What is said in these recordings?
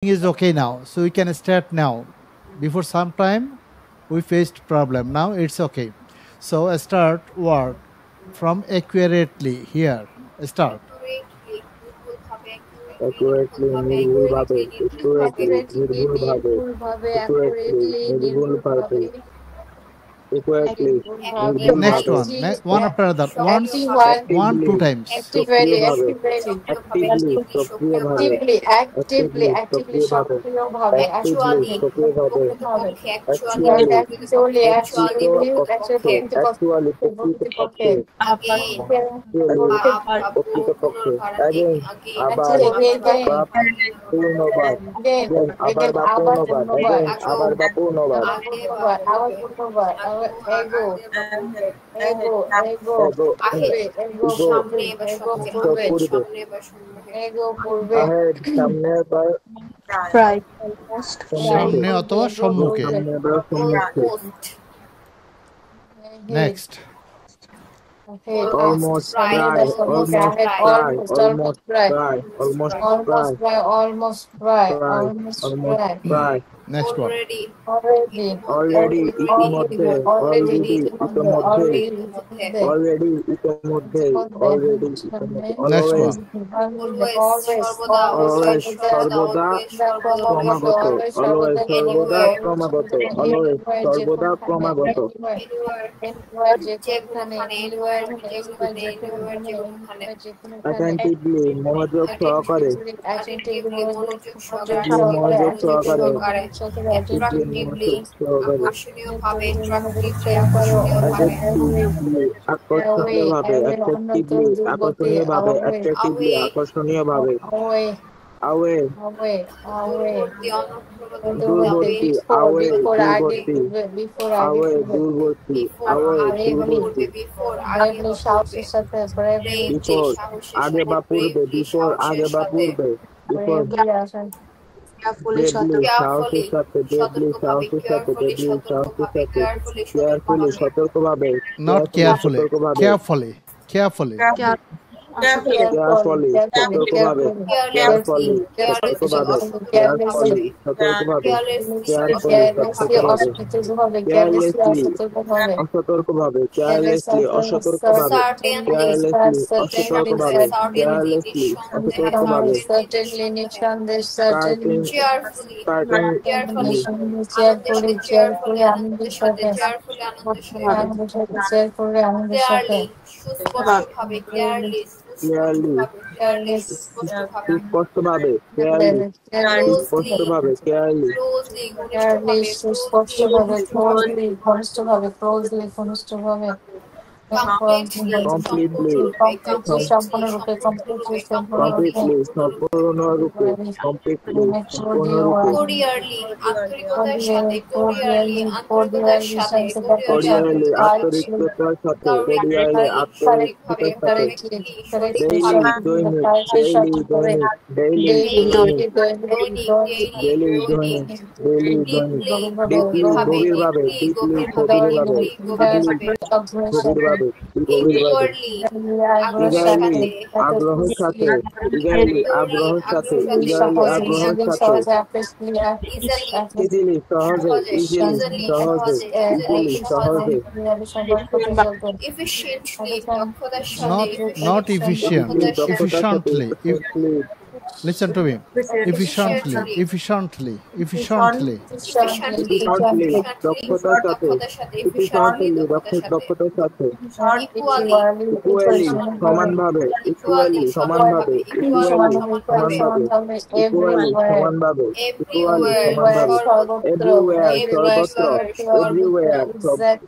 is okay now, so we can start now. Before some time we faced problem, now it's okay. So start word from accurately. Here start. accurately, নির্ভুলভাবে, accurately, accurately নির্ভুলভাবে, নির্ভুলভাবে accurately, accurately নির্ভুলভাবে, নির্ভুলভাবে accurately, নির্ভুলভাবে Next নির্ভুলভাবে, one, one after other, once, active one actively, two times. actively সক্রিয়ভাবে, actively actively, সক্রিয়ভাবে, actively actively actively, actively সক্রিয়ভাবে, সক্রিয়ভাবে actively, actively সক্রিয়ভাবে, ভাবে actually, actually প্রকৃত actively পক্ষে, actually, প্রকৃতপক্ষে প্রকৃতপক্ষে, actually, প্রকৃতপক্ষে, again, আবার, again বা পূর্ণবার, again again, আবার again বা আবার পূর্ণবার, পূর্ণবার again, আবার বা পূর্ণবার, আবার পূর্ণবার ego ego ego ego, পূর্বে ego ego, পূর্বে ego পূর্বে পূর্বে, ego পূর্বে ahead, সামনে বা Right. Almost. right সম্মুখে, সামনে অথবা ego সম্মুখে। পূর্বে সামনে বা সম্মুখে, ahead Next, ahead almost, ahead try, সম্মুখে almost, ahead try, almost almost, almost right try, almost, try, almost right almost right try, almost almost, right try, next one. already already, already ইতিমধ্যে, already already, ইতিমধ্যে, already ইতিমধ্যে already, ইতিমধ্যে, ইতিমধ্যে already, সামনে ইতিমধ্যে, Next always, one. always always always, সর্বদা সর্বদা, ক্রমাগত ক্রমাগত, always always, সর্বদা সর্বদা, ক্রমাগত always ক্রমাগত, সর্বদা always, anywhere যে সর্বদা, কোনখানে ক্রমাগত, anywhere যে কোনখানে anywhere যে কোনখানে anywhere যে কোনখানে attentively, মনোযোগ সহকারে, attentively মনোযোগ attentively, সহকারে মনোযোগ সহকারে, attentively মনোযোগ সহকারে attentively, মনোযোগ সহকারে, মনোযোগ সহকারে attractively, away আকর্ষণীয়ভাবে, away অন্যত্র attractively, দুর্গতি আকর্ষণীয়ভাবে, away attractively, আকর্ষণীয়ভাবে, away away, away away দূরবর্তী দূরবর্তী, before away, before আগে দূরবর্তী, পূর্বে before আগে away, পূর্বে দূরবর্তী, away, bravely দূরবর্তী, bravely সাহসের সাথে bravely before, আগে বা পূর্বে, before, আগে বা পূর্বে, before, bravely আসেন Carefully deadly, সতর্ক সাহসের সাথে, deadly, সাহসের সাথে, deadly, সাহসের সাথে, carefully, সতর্কভাবে, Not carefully, carefully, সতর্কভাবে, carefully, carefully. carefully carefully, carefully সতর্কভাবে, carefully carefully, সতর্কভাবে, carelessly carefully, সতর্কভাবে, carefully, carelessly সতর্কভাবে, অসতর্কভাবে carelessly carelessly, অসতর্কভাবে অসতর্কভাবে, carelessly, carelessly অসতর্কভাবে, carelessly, certainly অসতর্কভাবে, carelessly, অসতর্কভাবে, certainly নিঃসন্দেহ certainly starting, starting, cheerfully cheerfully আনন্দের সাথে আনন্দের সাথে cheerfully আনন্দের সাথে clearly, careless সুস্পষ্টভাবে, clearly, সুস্পষ্টভাবে, clearly, carelessly সুস্পষ্টভাবে closely ঘনিষ্ঠভাবে closely ঘনিষ্ঠভাবে completely, completely সম্পূর্ণরূপে completely সম্পূর্ণরূপে completely, সম্পূর্ণরূপে, completely, সম্পূর্ণরূপে, cordially শান্ততার সাথে cordially, আন্তরিকতার সাথে, cordially, আন্তরিকতার সাথে, daily, দৈনিক, daily, দৈনিক, daily, দৈনিক, daily, দৈনিক, daily, দৈনিক, deeply, গভীরভাবে, deeply, গভীরভাবে, deeply, গভীরভাবে, গভীরভাবে, eagerly, আগ্রহের সাথে, eagerly, আগ্রহের সাথে, eagerly, আগ্রহের সাথে, easily, সহজে, easily, সহজে, easily, সহজে, Not efficient, efficiently, দক্ষতার সাথে, efficiently. efficiently, Listen to me. Efficiently, efficiently, efficiently. efficiently, দক্ষতার সাথে, efficiently, দক্ষতার সাথে, equally, সমানভাবে, equally, সমানভাবে, equally, সমানভাবে, equally, সমানভাবে, equally, সমানভাবে, everywhere, সর্বত্র, everywhere,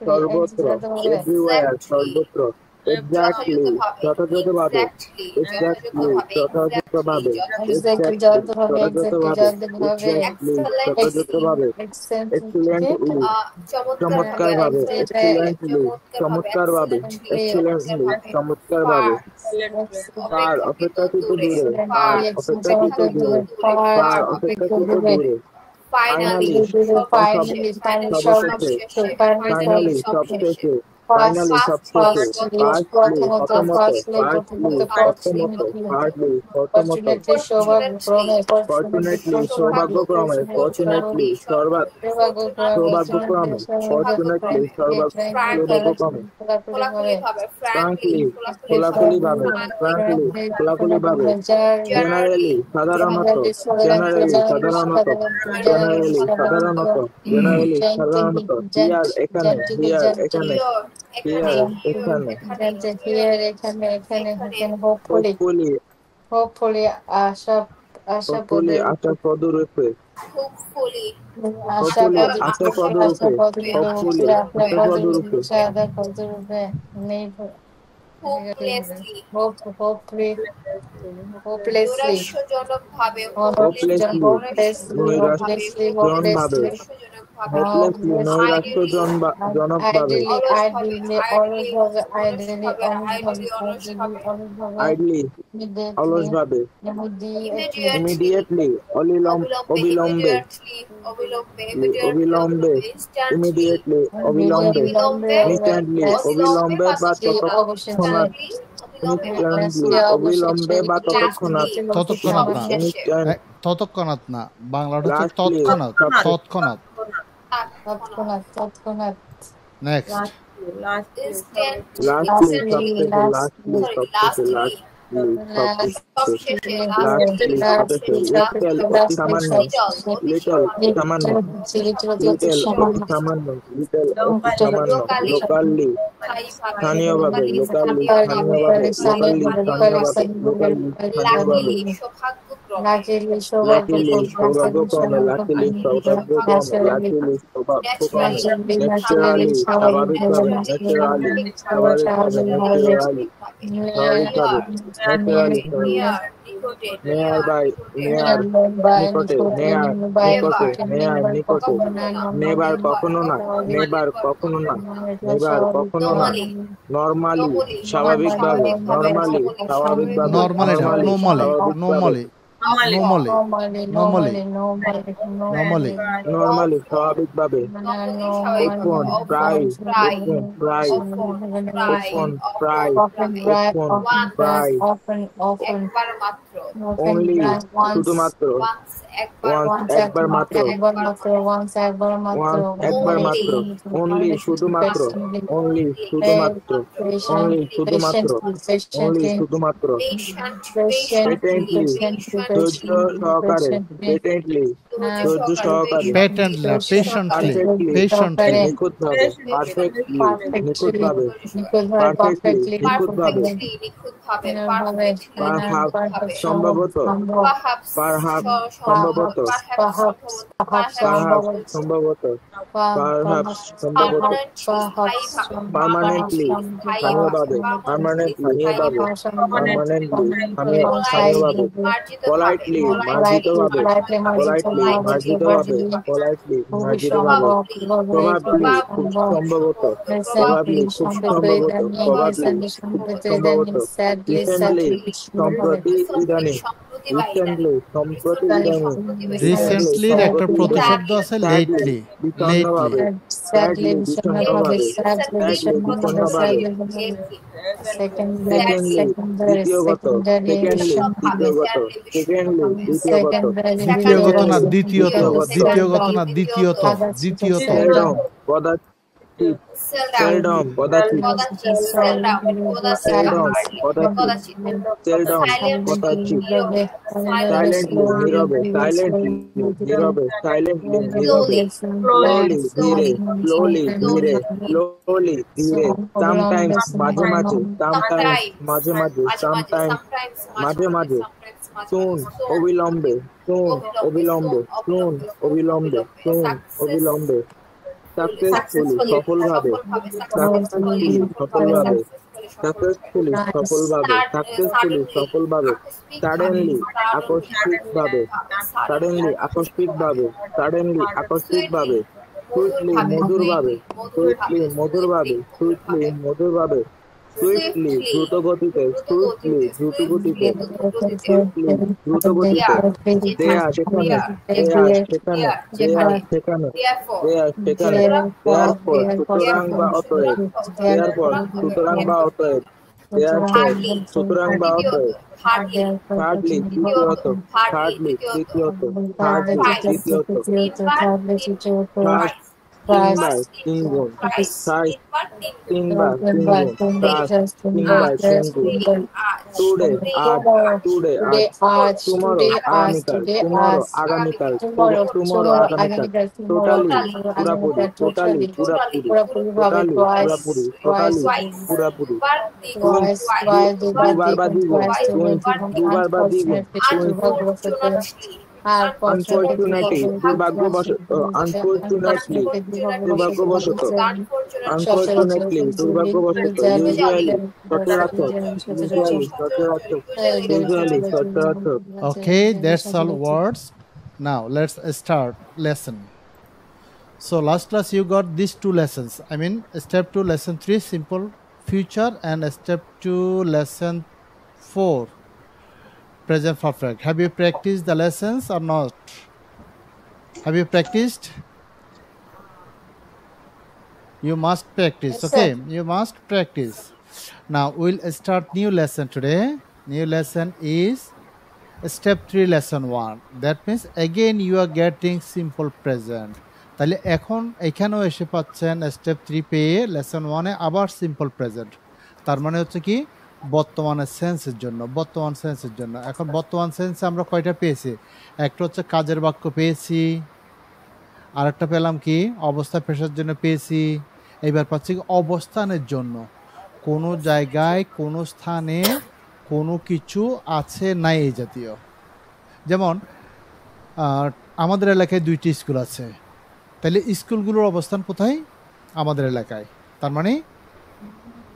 সর্বত্র, everywhere, সর্বত্র, exactly, যথাযথভাবে, exactly, যথাযথভাবে, exactly exactly, যথাযথভাবে যথাযথভাবে, exactly exactly, যথাযথভাবে, excellently, চমৎকারভাবে, excellently, চমৎকারভাবে, excellently, চমৎকারভাবে, পার অপেক্ষাকৃত দূরে, পার অপেক্ষাকৃত দূরে, পার অপেক্ষাকৃত দূরে, ফাইনালি, finally সবশেষে, ফাইনালি, সবশেষে, ফাইনালি সবশেষে, ফার্স্টলি প্রথমত, ফরচুনেটলি সৌভাগ্যক্রমে, ফরচুনেটলি সৌভাগ্যক্রমে, ফরচুনেটলি সৌভাগ্যক্রমে, ফরচুনেটলি সৌভাগ্যক্রমে, ফ্রাঙ্কলি খোলাখুলিভাবে, ফ্রাঙ্কলি খোলাখুলিভাবে, জেনারেলি সাধারণত, জেনারেলি সাধারণত, জেনারেলি সাধারণত, জেনারেলি সাধারণত, হিয়ার এখানে, হিয়ার এখানে, হিয়ার এখানে, এখানে হোপফুলি হোপফুলি আশাপদে আশাপদরূপে, হোপফুলি আশাপদরূপে, হোপফুলি আশাপদরূপে, আশাপদরূপে হোপলেসলি হোপলেসলি নৈরাশ্যজনকভাবে, আইডলি অলসভাবে, ইমিডিয়েটলি অবিলম্বে, ইমিডিয়েটলি অবিলম্বে, ইনস্ট্যান্টলি অবিলম্বে বা তৎক্ষণাৎ, অবিলম্বে বা তৎক্ষণাৎ, তৎক্ষণাৎ না, বাংলাটা হচ্ছে তৎক্ষণাৎ, তৎক্ষণাৎ। নেক্সট, লোকালি স্থানীয়ভাবে, লাকিলি সৌভাগ্যক্রমে, ন্যাচারালি স্বাভাবিকভাবে, ন্যাচারালি স্বাভাবিকভাবে, ন্যাচারালি নেয়ার বাই, নেয়ার নিকটে, নেয়ার নিকটে, নেয়ার নিকটে, নেবার কখনো না, নেবার কখনো না, নেবার কখনো না, নরমালি স্বাভাবিকভাবে, নরমালি স্বাভাবিকভাবে, নরমালি না, normally, normally, normally, normally, normally স্বাভাবিকভাবে, ওপেন প্রায়, ওপেন প্রায়, ওপেন প্রায়, ওপেন প্রায়, অনলি শুধুমাত্র, ওয়ান্স একবার মাত্র, ওয়ান্স একবার মাত্র, অনলি শুধুমাত্র, অনলি শুধুমাত্র, অনলি শুধুমাত্র, অনলি শুধুমাত্র, পেটেন্টলি ধৈর্য সহকারে, পেটেন্টলি ধৈর্য সহকারে, প্যাটেন্টলি না, পেশেন্টলি, পেশেন্টলি, নিখুঁতভাবে, পারফেক্টলি নিখুঁতভাবে, পারফেক্টলি নিখুঁতভাবে, সম্ভবত, পারহাপস সম্ভবত, পারহাপস সম্ভবত, পারহাপস সম্ভবত, পার্মানেন্টলি স্থানীয়ভাবে, পার্মানেন্টলি স্থানীয়ভাবে, পলাইটলি মার্জিতভাবে, পলাইটলি মার্জিতভাবে, পলাইটলি মার্জিতভাবে, প্রবাবলি খুব সম্ভবত, প্রবাবলি খুব সম্ভবত, প্রবাবলি খুব সম্ভবত, রিসেন্টলি সম্প্রতি ইদানিং, রিসেন্টলি সম্প্রতি ইদানিং, রিসেন্টলির একটা প্রতিশব্দ আছে লেটলি, লেটলি, স্যাডলি বিষণ্ণভাবে, স্যাডলি বিষণ্ণভাবে, সেকেন্ডলি দ্বিতীয়গত, সেকেন্ডলি দ্বিতীয়গত, সেকেন্ডলি দ্বিতীয়গত, দ্বিতীয়গত না দ্বিতীয়ত, দ্বিতীয়গত না দ্বিতীয়ত, দ্বিতীয়ত, সেলডম কদাচিৎ, সেলডম কদাচিৎ, সেলডম কদাচিৎ, সেলডম কদাচিৎ, সাইলেন্টলি নীরবে, সাইলেন্টলি নীরবে, সাইলেন্টলি নীরবে, স্লোলি ধীরে, স্লোলি ধীরে, স্লোলি ধীরে, সামটাইমস মাঝে মাঝে, সামটাইমস মাঝে মাঝে, সামটাইমস মাঝে মাঝে, শুন অবিলম্বে, শুন অবিলম্বে, শুন অবিলম্বে, শুন অবিলম্বে, সাকসেসফুলি সফলভাবে, সাকসেসফুলি সফলভাবে, সাকসেসফুলি সফলভাবে, সাকসেসফুলি সফলভাবে, সাডেনলি আকস্মিকভাবে, সাডেনলি আকস্মিকভাবে, সাডেনলি আকস্মিকভাবে, সুইটলি মধুরভাবে, সুইটলি মধুরভাবে, সুইটলি মধুরভাবে, সুইফটলি দ্রুত গতিতে, সুইফটলি দ্রুত গতিতে, সুইফটলি দ্রুত গতিতে, দেয়া যেখানে, দেয়া সেখানে, দেয়া সেখানে, দেয়া সেখানে, দেয়ার পর সুতরাং বা অতএব, দেয়ার পর সুতরাং বা অতএব, দেয়ার পর সুতরাং বা অতএব, থার্ডলি তৃতীয়ত, থার্ডলি তৃতীয়ত, থার্ডলি তৃতীয়ত, থার্ড তিনবার তিনগুণ, থার্ড তিনবার তিনগুণ, থার্ড তিনবার তিনগুণ, টুডে আজ, টুডে আজ, টুমরো আগামীকাল, টুমরো আগামীকাল, টুমরো আগামীকাল, টোটালি পুরাপুরি, টোটালি পুরাপুরি, টোটালি পুরাপুরি, টোটালি পুরাপুরি, দুবার বা দ্বিগুণ, দুবার বা দ্বিগুণ, আনফরচুনেটলি দুর্ভাগ্যবশত, আনফরচুনেটলি দুর্ভাগ্যবশত, আনফরচুনেটলি দুর্ভাগ্যবশত, ইউজুয়ালি সচরাচর, ইউজুয়ালি সচরাচর, ইউজুয়ালি সচরাচর। Okay, that's all words. Now let's start lesson. So last class you got these two lessons. I mean step 2 lesson 3 simple future and step 2 lesson 4 present perfect. Have you practiced the lessons or not? Have you practiced? You must practice. Yes, Okay, sir. you must practice. Now we'll start new lesson today. New lesson is step 3 lesson 1. That means again you are getting simple present. তাহলে এখন এখানেও এসে পাচ্ছেন step 3 পেয়ে lesson 1 এ আবার simple present. তার মানে হচ্ছে কি বর্তমানের সেন্সের জন্য, বর্তমান সেন্সের জন্য। এখন বর্তমান সেন্সে আমরা কয়টা পেয়েছি? একটা হচ্ছে কাজের বাক্য পেয়েছি, আরেকটা পেলাম কি অবস্থা পেশার জন্য পেয়েছি, এইবার পাচ্ছি অবস্থানের জন্য। কোনো জায়গায় কোনো স্থানে কোনো কিছু আছে নাই এই জাতীয়। যেমন আমাদের এলাকায় 2টি স্কুল আছে, তাহলে স্কুলগুলোর অবস্থান কোথায়? আমাদের এলাকায়। তার মানে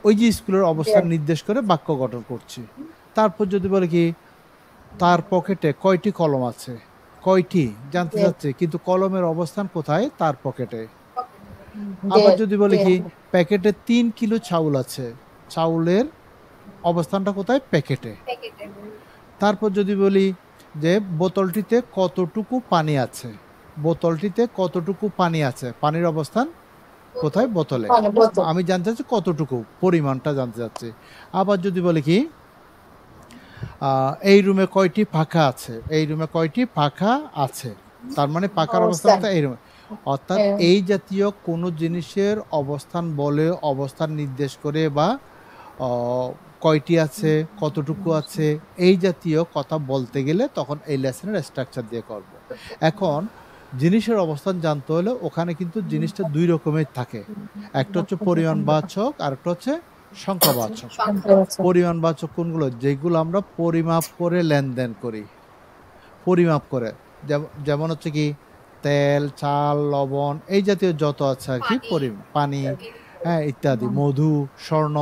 ওই যে স্কুলের অবস্থান নির্দেশ করে বাক্য গঠন করছি। তারপর যদি বলে কি তার পকেটে কয়টি কলম আছে, কয়টি জানতে চাচ্ছে, কিন্তু কলমের অবস্থান কোথায়? তার পকেটে। আবার যদি বলে কি প্যাকেটে 3 কিলো চাউল আছে, চাউলের অবস্থানটা কোথায়? প্যাকেটে। তারপর যদি বলি যে বোতলটিতে কতটুকু পানি আছে, বোতলটিতে কতটুকু পানি আছে, পানির অবস্থান কোথায়? বোতলে। আমি জানতে চাচ্ছি কতটুকু, পরিমাণটা জানতে চাচ্ছি। আবার যদি বলে কি এই রুমে কয়টি পাখা আছে, এই রুমে কয়টি পাখা আছে, তার মানে পাখার অবস্থানটা এই রুমে। অর্থাৎ এই জাতীয় কোনো জিনিসের অবস্থান বলে, অবস্থান নির্দেশ করে বা কয়টি আছে, কতটুকু আছে, এই জাতীয় কথা বলতে গেলে তখন এই লেসনের স্ট্রাকচার দিয়ে করব। এখন জিনিসের অবস্থান জানতে হলে ওখানে কিন্তু জিনিসটা 2 রকমের থাকে। একটা হচ্ছে পরিমাণবাচক আর একটা হচ্ছে সংখ্যাবাচক। পরিমাণবাচক কোনগুলো? যেগুলো আমরা পরিমাপ করে লেনদেন করি, পরিমাপ করে। যেমন হচ্ছে কি তেল, চাল, লবণ, এই জাতীয় যত আছে আর কি, পানি, হ্যাঁ ইত্যাদি, মধু, স্বর্ণ,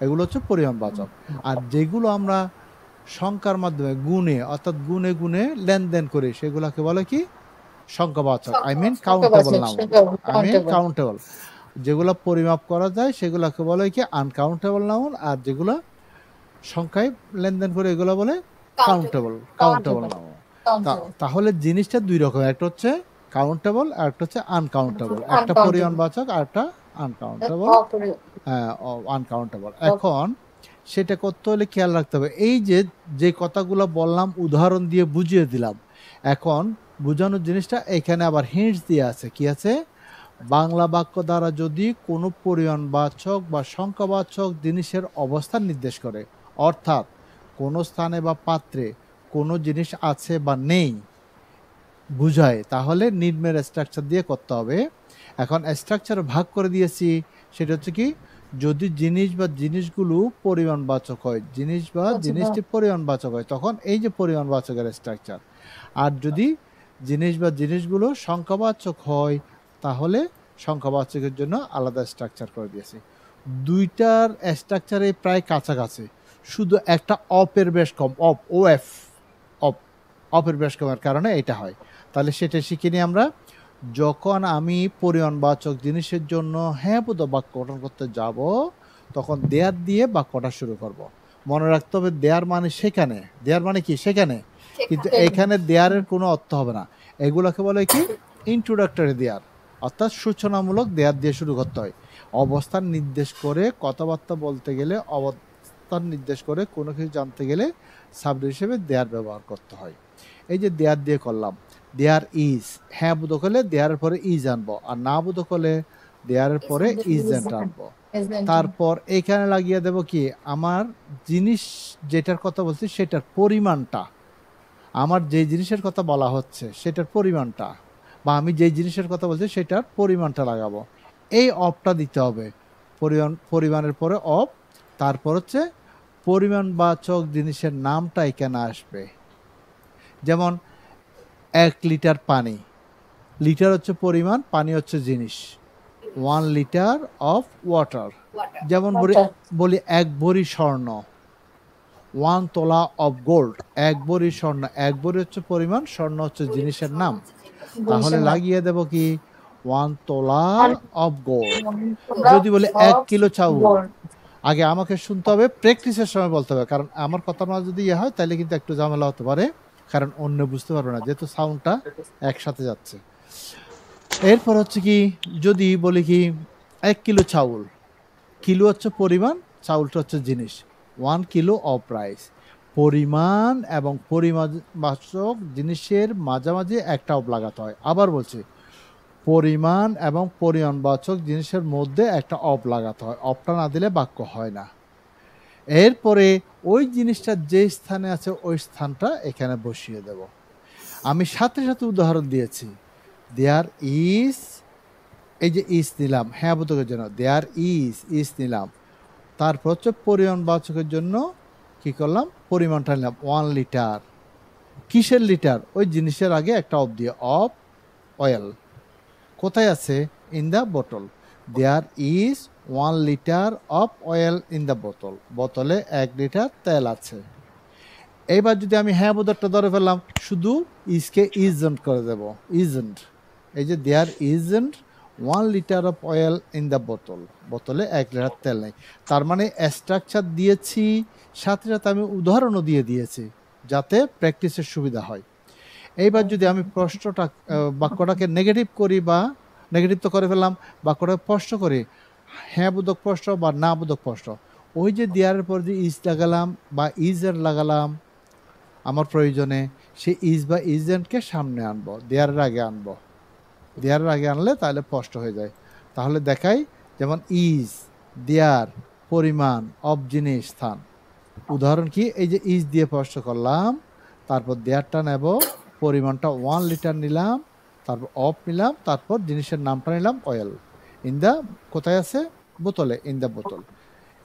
এগুলো হচ্ছে পরিমাণবাচক। আর যেগুলো আমরা সংখ্যার মাধ্যমে গুণে, অর্থাৎ গুণে গুণে লেনদেন করি, সেগুলোকে বলে কি? সংখ্যাবাচক। I mean countable noun. I mean countable. যেগুলো পরিমাপ করা যায় সেগুলোকে বলে কি? Uncountable noun. আর যেগুলো সংখ্যায় লেনদেন করে এগুলো বলে কাউন্টেবল, কাউন্টেবল নাউন। তাহলে জিনিসটা 2 রকম, একটা হচ্ছে কাউন্টেবল আর একটা হচ্ছে আনকাউন্টেবল। একটা পরিমাণবাচক আর একটা আনকাউন্টেবল, আনকাউন্টেবল। এখন সেটা করতে হলে খেয়াল রাখতে হবে, এই যে কথাগুলো বললাম উদাহরণ দিয়ে বুঝিয়ে দিলাম, এখন বোঝানোর জিনিসটা এখানে আবার হিন্টস দিয়ে আছে। কি আছে? বাংলা বাক্য দ্বারা যদি কোনো পরিমাণবাচক বা সংখ্যাবাচক জিনিসের অবস্থান নির্দেশ করে, অর্থাৎ কোনো স্থানে বা পাত্রে কোনো জিনিস আছে বা নেই বুঝায়, তাহলে নিম্নের স্ট্রাকচার দিয়ে করতে হবে। এখন স্ট্রাকচার ভাগ করে দিয়েছি, সেটা হচ্ছে কি? যদি জিনিস বা জিনিসগুলো পরিমাণবাচক হয়, জিনিস বা জিনিসটি পরিমাণবাচক হয়, তখন এই যে পরিমাণবাচকের স্ট্রাকচার। আর যদি জিনিস বা জিনিসগুলো সংখ্যাবাচক হয়, তাহলে সংখ্যাবাচকের জন্য আলাদা স্ট্রাকচার করে দিয়েছি। 2টার স্ট্রাকচারে প্রায় কাছাকাছি, শুধু একটা অপের বেশ কম, অপের বেশ কমের কারণে এটা হয়। তাহলে সেটা শিখে নিই আমরা। যখন আমি পরিমাণবাচক জিনিসের জন্য হ্যাঁ বোধ বাক্য গঠন করতে যাব, তখন দেয়ার দিয়ে বাক্যটা শুরু করব। মনে রাখতে হবে দেয়ার মানে সেখানে, দেয়ার মানে কি সেখানে, কিন্তু এখানে দেয়ারের কোনো অর্থ হবে না। এগুলোকে বলে কি ইন্ট্রোডাক্টরি দেয়ার, অর্থাৎ সূচনামূলক দেয়ার দিয়ে শুরু করতে হয়। অবস্থান নির্দেশ করে কথাবার্তা বলতে গেলে, অবস্থান নির্দেশ করে কোনো কিছু জানতে গেলে সাবজেক্ট হিসেবে দেয়ার ব্যবহার করতে হয়। এই যে দেয়ার দিয়ে করলাম, দেয়ার ইজ, হ্যাঁ বোধক হলে দেয়ারের পরে ইজ আনবো, আর না বোধক হলে দেয়ারের পরে ইজেন্ট আনবো। তারপর এখানে লাগিয়ে দেব কি আমার জিনিস যেটার কথা বলছি সেটার পরিমাণটা, আমার যে জিনিসের কথা বলা হচ্ছে সেটার পরিমাণটা, বা আমি যে জিনিসের কথা বলছি সেটার পরিমাণটা লাগাবো। এই অফটা দিতে হবে, পরিমাণের পরে অফ, তারপর হচ্ছে পরিমাণবাচক জিনিসের নামটা এখানে আসবে। যেমন 1 লিটার পানি, লিটার হচ্ছে পরিমাণ, পানি হচ্ছে জিনিস। 1 লিটার অফ ওয়াটার, যেমন বলি 1 ভরি স্বর্ণ, 1 তোলা অফ গোল্ড, 1 ভরি স্বর্ণ, 1 ভরি হচ্ছে পরিমাণ, স্বর্ণ হচ্ছে জিনিসের নাম। তাহলে লাগিয়ে দেব কি 1 তোলা অফ গোল্ড। যদি বলি 1 কিলো চাউল, আগে আমাকে শুনতে হবে, প্র্যাকটিসের সময় বলতে হবে, কারণ আমার কথা না যদি ইয়ে হয় তাহলে কিন্তু একটু ঝামেলা হতে পারে, কারণ অন্য বুঝতে পারবে না যেহেতু সাউন্ডটা একসাথে যাচ্ছে। এরপর হচ্ছে কি যদি বলি কি 1 কিলো চাউল, কিলো হচ্ছে পরিমাণ, চাউলটা হচ্ছে জিনিস, 1 কিলো অফ রাইস। পরিমাণ এবং পরিমাণবাচক জিনিসের মাঝামাঝি একটা অফ লাগাতে হয়। আবার বলছি, পরিমাণ এবং পরিমাণবাচক জিনিসের মধ্যে একটা অফ লাগাতে হয়, অফটা না দিলে বাক্য হয় না। এরপরে ওই জিনিসটা যে স্থানে আছে ওই স্থানটা এখানে বসিয়ে দেব। আমি সাথে সাথে উদাহরণ দিয়েছি, দেয়ার ইজ, এই যে ইজ নিলাম হ্যাঁ বোধকের জন্য, দেয়ার ইজ নিলাম। তারপর হচ্ছে পরিমাণবাচকের জন্য কি করলাম, পরিমাণটা নিলাম 1 লিটার। কিসের লিটার, ওই জিনিসের আগে একটা অফ দিয়ে, অফ অয়েল। কোথায় আছে, ইন দ্য বোতল। There is 1 litre of oil in the বোতল, বোতলে 1 লিটার তেল আছে। এইবার যদি আমি হ্যাঁ বোধকটা ধরে ফেললাম, শুধু ইজকে ইজেন্ট করে দেব, ইজেন্ট। এই যে there isn't 1 litre of oil in the বোতল, বোতলে 1 লিটার তেল নেই। তার মানে স্ট্রাকচার দিয়েছি, সাথে সাথে আমি উদাহরণও দিয়ে দিয়েছি যাতে প্র্যাকটিসের সুবিধা হয়। এইবার যদি আমি প্রশ্নটা বাক্যটাকে নেগেটিভ করি, বা নেগেটিভ তো করে ফেললাম, বাক্যটাকে প্রশ্ন করি, হ্যাঁ বোধক প্রশ্ন বা না বোধক প্রশ্ন, ওই যে দেয়ারের পর যে ইজ লাগালাম বা ইজের লাগালাম আমার প্রয়োজনে, সেই ইজ বা ইজেন্টকে সামনে আনবো, দেয়ারের আগে আনবো। দেয়ারের আগে আনলে তাহলে স্পষ্ট হয়ে যায়। তাহলে দেখাই, যেমন ইজ, দেয়ার, পরিমাণ, অফ জিনিস, স্থান। উদাহরণ কি, এই যে ইজ দিয়ে স্পষ্ট করলাম, তারপর দেয়ারটা নেব, পরিমাণটা 1 লিটার নিলাম, তারপর অফ নিলাম, তারপর জিনিসের নামটা নিলাম অয়েল, ইন দ্য, কোথায় আছে, বোতলে, ইন দ্য বোতল।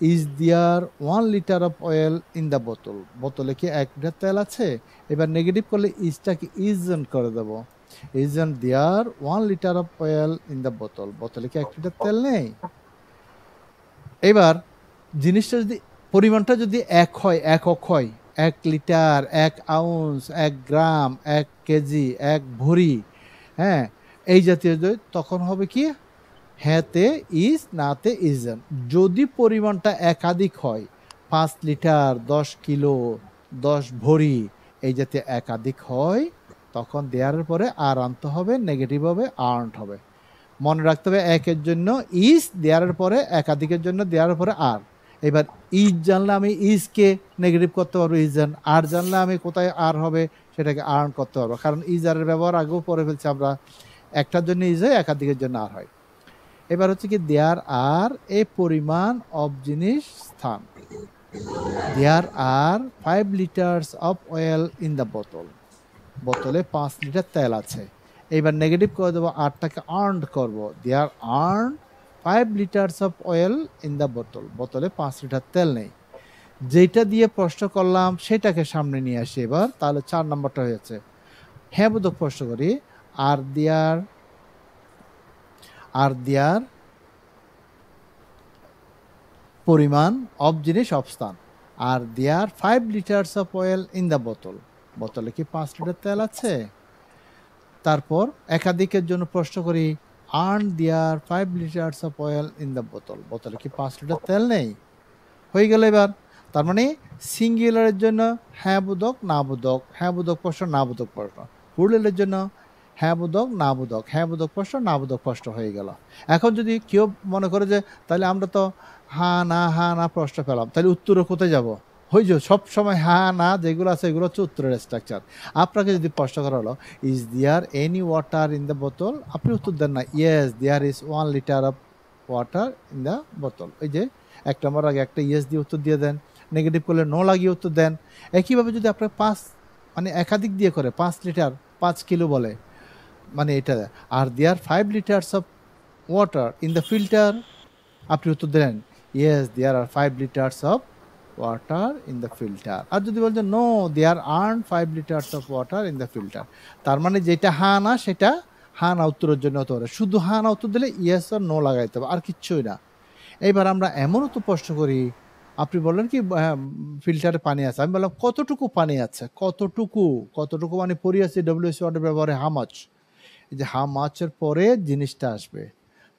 Is there 1 litre of oil in the বোতল, বোতলে কি 1 লিটার তেল আছে। এবার নেগেটিভ করলে ইজটাকে ইজেন্ট করে দেব, isn't there 1 litre of oil in the বোতল, বোতলে কি 1 লিটার তেল নেই। এবার জিনিসটা যদি পরিমাণটা যদি একক হয়, 1 লিটার, 1 আউন্স, 1 গ্রাম, 1 কেজি, 1 ভরি, হ্যাঁ এই জাতীয়, তখন হবে কি হ্যাঁতে ইজ, নাতে ইজেন্ট। যদি পরিমাণটা একাধিক হয়, 5 লিটার, 10 কিলো, 10 ভরি, এই জাতীয় একাধিক হয়, তখন দেয়ারের পরে আর আনতে হবে, নেগেটিভ হবে, আর্নড হবে। মনে রাখতে হবে একের জন্য ইজ, দেয়ারের পরে একাধিকের জন্য দেয়ারের পরে আর। এবার ইজ জানলে আমি ইজকে নেগেটিভ করতে পারবো, ইজেন্ট। আর জানলে আমি কোথায় আর হবে সেটাকে আর্ন করতে পারবো, কারণ ইজ আরের ব্যবহার আগেও পরে ফেলছি আমরা, একটার জন্য ইজ হয়, একাধিকের জন্য আর হয়। এবার হচ্ছে কি দেয়ার আর এ পরিমাণ অফ জিনিস, স্থান। দেয়ার are 5 litres of oil in the বোতল, বোতলে 5 লিটার তেল আছে। এইবার নেগেটিভ করে দেবো, আরটাকে আর্নড করবো, there aren't 5 litres of oil in the বোতল, বোতলে 5 লিটার তেল নেই। যেটা দিয়ে প্রশ্ন করলাম সেটাকে সামনে নিয়ে আসি এবার, তাহলে 4 নম্বরটা হয়েছে। হ্যাঁ বোধক প্রশ্ন করি, আর দেয়ার পরিমাণ অফ জিনিস, অফ স্থান। আর there 5 litres of oil in the বোতল, বোতলে কি 5 লিটার তেল আছে। তারপর একাধিকের জন্য প্রশ্ন করি, aren't there 5 liters of oil in the bottle? বোতলে কি 5 লিটার তেল নেই? হয়ে গেল এবার। তার মানে সিঙ্গুলারের জন্য হ্যাঁ বোধক না বোধক, হ্যাঁ বোধক প্রশ্ন না বোধক প্রশ্ন। প্লুরালের জন্য হ্যাঁ বোধক না বোধক, হ্যাঁ বোধক প্রশ্ন না বোধক প্রশ্ন হয়ে গেল। এখন যদি কেউ মনে করে যে তাহলে আমরা তো হ্যাঁ না প্রশ্ন পেলাম, তাহলে উত্তরে কোথায় যাব? ওই যে সব সময় হ্যাঁ না যেগুলো আছে এগুলো হচ্ছে উত্তরের স্ট্রাকচার। আপনাকে যদি প্রশ্ন করা হলো is there any water in the বোতল, আপনি উত্তর দেন না yes there is 1 litre of water in the বোতল। এই যে এক নম্বর আগে একটা ইয়েস দিয়ে উত্তর দিয়ে দেন, নেগেটিভ করলে নো লাগিয়ে উত্তর দেন। একইভাবে যদি আপনার 5 মানে একাধিক দিয়ে করে 5 লিটার 5 কিলো বলে, মানে এটা আর there 5 litres of water in the filter, আপনি উত্তর দেন yes there are 5 litres of water in the filter. আর যদি বলছেন no there aren't 5 litres of water in the filter, তার মানে যেটা হ্যাঁ না সেটা হ্যাঁ না উত্তরের জন্য হতে পারে। শুধু হ্যাঁ না উত্তর দিলে ইয়েস আর নো লাগাইতে হবে, আর কিচ্ছুই না। এইবার আমরা এমনও তো প্রশ্ন করি, আপনি বললেন কি ফিল্টারে পানি আছে, আমি বললাম কতটুকু পানি আছে, কতটুকু মানে পরিয়াছি ডব্লিউএসি ওয়ার্ডের ব্যবহারে হাউ মাচ। এই যে হাউ মাচের পরে জিনিসটা আসবে,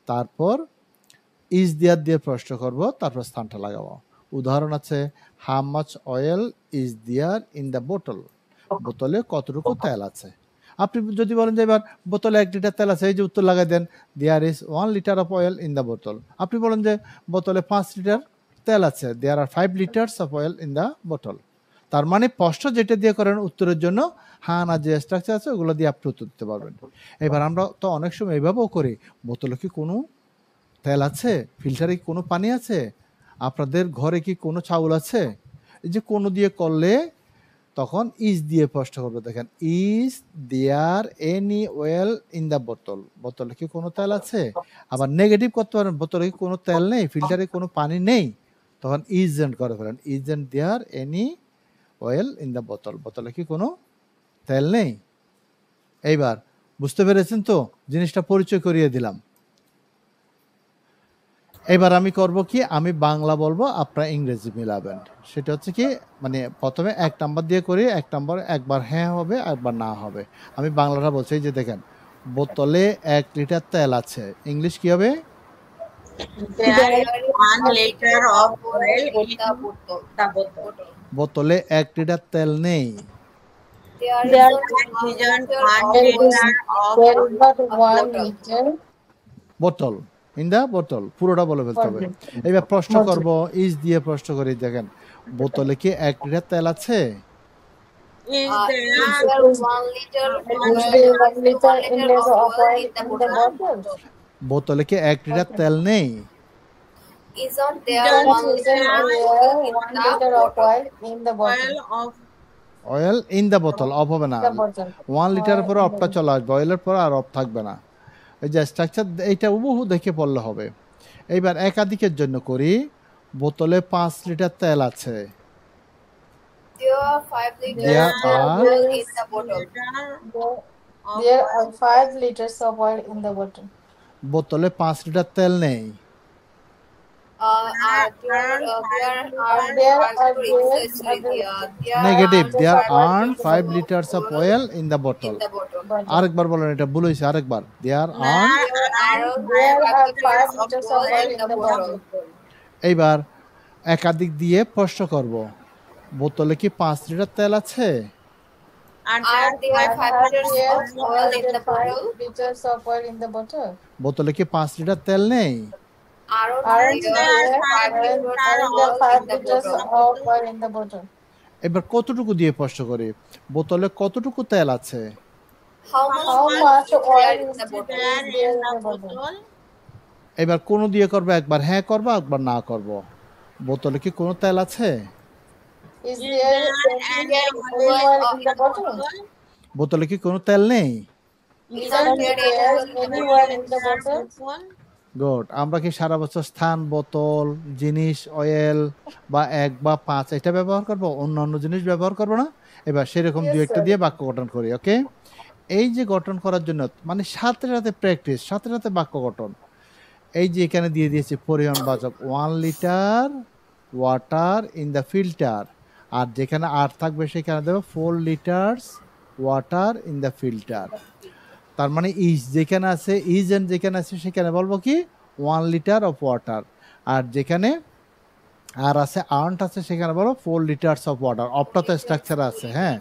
তারপর ইজ দেয়ার দিয়ে প্রশ্ন করব, তারপর স্থানটা লাগাবো। উদাহরণ আছে how much oil is there in the বোতল, বোতলে কতটুকু তেল আছে। আপনি যদি বলেন যে এবার বোতলে 1 লিটার তেল আছে, এই যে উত্তর লাগাই দেন there is 1 litre of oil in the বোতল। আপনি বলেন যে বোতলে 5 লিটার তেল আছে, there are 5 litres of oil in the বোতল। তার মানে প্রশ্ন যেটা দিয়ে করেন উত্তরের জন্য হ্যাঁ না যে স্ট্রাকচার আছে ওগুলো দিয়ে আপনি উত্তর দিতে পারবেন। এবার আমরা তো অনেক সময় এইভাবেও করি, বোতলে কি কোনো তেল আছে, ফিল্টারে কি কোনো পানি আছে, আপনাদের ঘরে কি কোনো চাউল আছে, এই যে কোনো দিয়ে করলে তখন ইজ দিয়ে প্রশ্ন করবে। দেখেন is there any oil in the বোতল, বোতলে কি কোনো তেল আছে। আবার নেগেটিভ করতে পারেন, বোতলে কি কোনো তেল নেই, ফিল্টারে কোনো পানি নেই, তখন ইজেন্ট করে ফেলেন isn't there any oil in the বোতল, বোতলে কি কোনো তেল নেই। এইবার বুঝতে পেরেছেন তো, জিনিসটা পরিচয় করিয়ে দিলাম। এবার আমি করব কি, আমি বাংলা বলবো, আপনারা ইংরেজি মিলাবেন। সেটা হচ্ছে কি মানে প্রথমে 1 নাম্বার দিয়ে করি, 1 নাম্বার একবার হ্যাঁ হবে একবার না হবে। আমি বাংলাটা বলছি, এই যে দেখেন বোতলে 1 লিটার তেল আছে, ইংলিশ কি হবে? There is 1 liter of oil in the bottle. বোতলে 1 লিটার তেল নেই। There isn't 1 liter of বোতল ইন দ্য বোতল, পুরোটা বলে ফেলতে হবে। এবার প্রশ্ন করব, ইজ দিয়ে প্রশ্ন করি। দেখেন বোতলে কি 1 লিটার তেল আছে? Is there 1 liter of oil in the bottle? বোতলে কি 1 লিটার তেল নেই? Isn't there 1 liter of oil in the bottle? Oil in the বোতল, অফ হবে না। 1 লিটারের পরে অফটা চলে আসবে, অয়েলের পরে আর অফ থাকবে না। এই যে স্ট্রাকচার এইটা হুবহু দেখে পড়লে হবে। এইবার একাধিকের জন্য করি, বোতলে 5 লিটার তেল আছে। There are 5 liters There of are- oil in the bottle. There are 5 liters of oil in the bottle. বোতলে 5 লিটার তেল নেই। Negative, there aren't 5 litres of oil in the বোতল। আরেকবার বলেন, এটা ভুল হয়েছে, আরেকবার there aren't. There are 5 liters of oil in the bottle. এইবার একাধিক দিয়ে প্রশ্ন করব, বোতলে কি 5 লিটার তেল আছে? Are there 5 liters of oil in the bottle? Liters of oil in the bottle. বোতলে কি 5 লিটার তেল নেই? Aren't there 5 liters of oil in the bottle? এবার কতটুকু দিয়ে প্রশ্ন করি, বোতলে কতটুকু তেল আছে? How much oil is there in the bottle? এবার কোন দিয়ে করবো, একবার হ্যাঁ করবো একবার না করব। বোতলে কি কোনো তেল আছে? Is there any oil in the bottle? বোতলে কি কোনো তেল নেই? Isn't there any oil in the bottle? Good. আমরা কি সারা বছর স্থান, বোতল, জিনিস, অয়েল বা 1 বা 5 এটা ব্যবহার করব, অন্যান্য জিনিস ব্যবহার করব না? এবার সেরকম Yes, দুই একটা sir. দিয়ে বাক্য গঠন করি। ওকে, এই যে গঠন করার জন্য মানে সাথে সাথে প্র্যাকটিস, সাথে সাথে বাক্য গঠন। এই যে এখানে দিয়ে দিয়েছি পরিমাণবাচক 1 litre water in the filter, আর যেখানে আর থাকবে সেখানে দেবো 4 litres water in the filter. তার মানে ইজ যেখানে আছে, ইজ এন্ড যেখানে আছে সেখানে বলবো কি 1 লিটার অফ ওয়াটার, আর যেখানে আর আছে আর্নড আছে সেখানে বলো 4 লিটার্স অফ ওয়াটার। অপটা তো স্ট্রাকচার আছে, হ্যাঁ।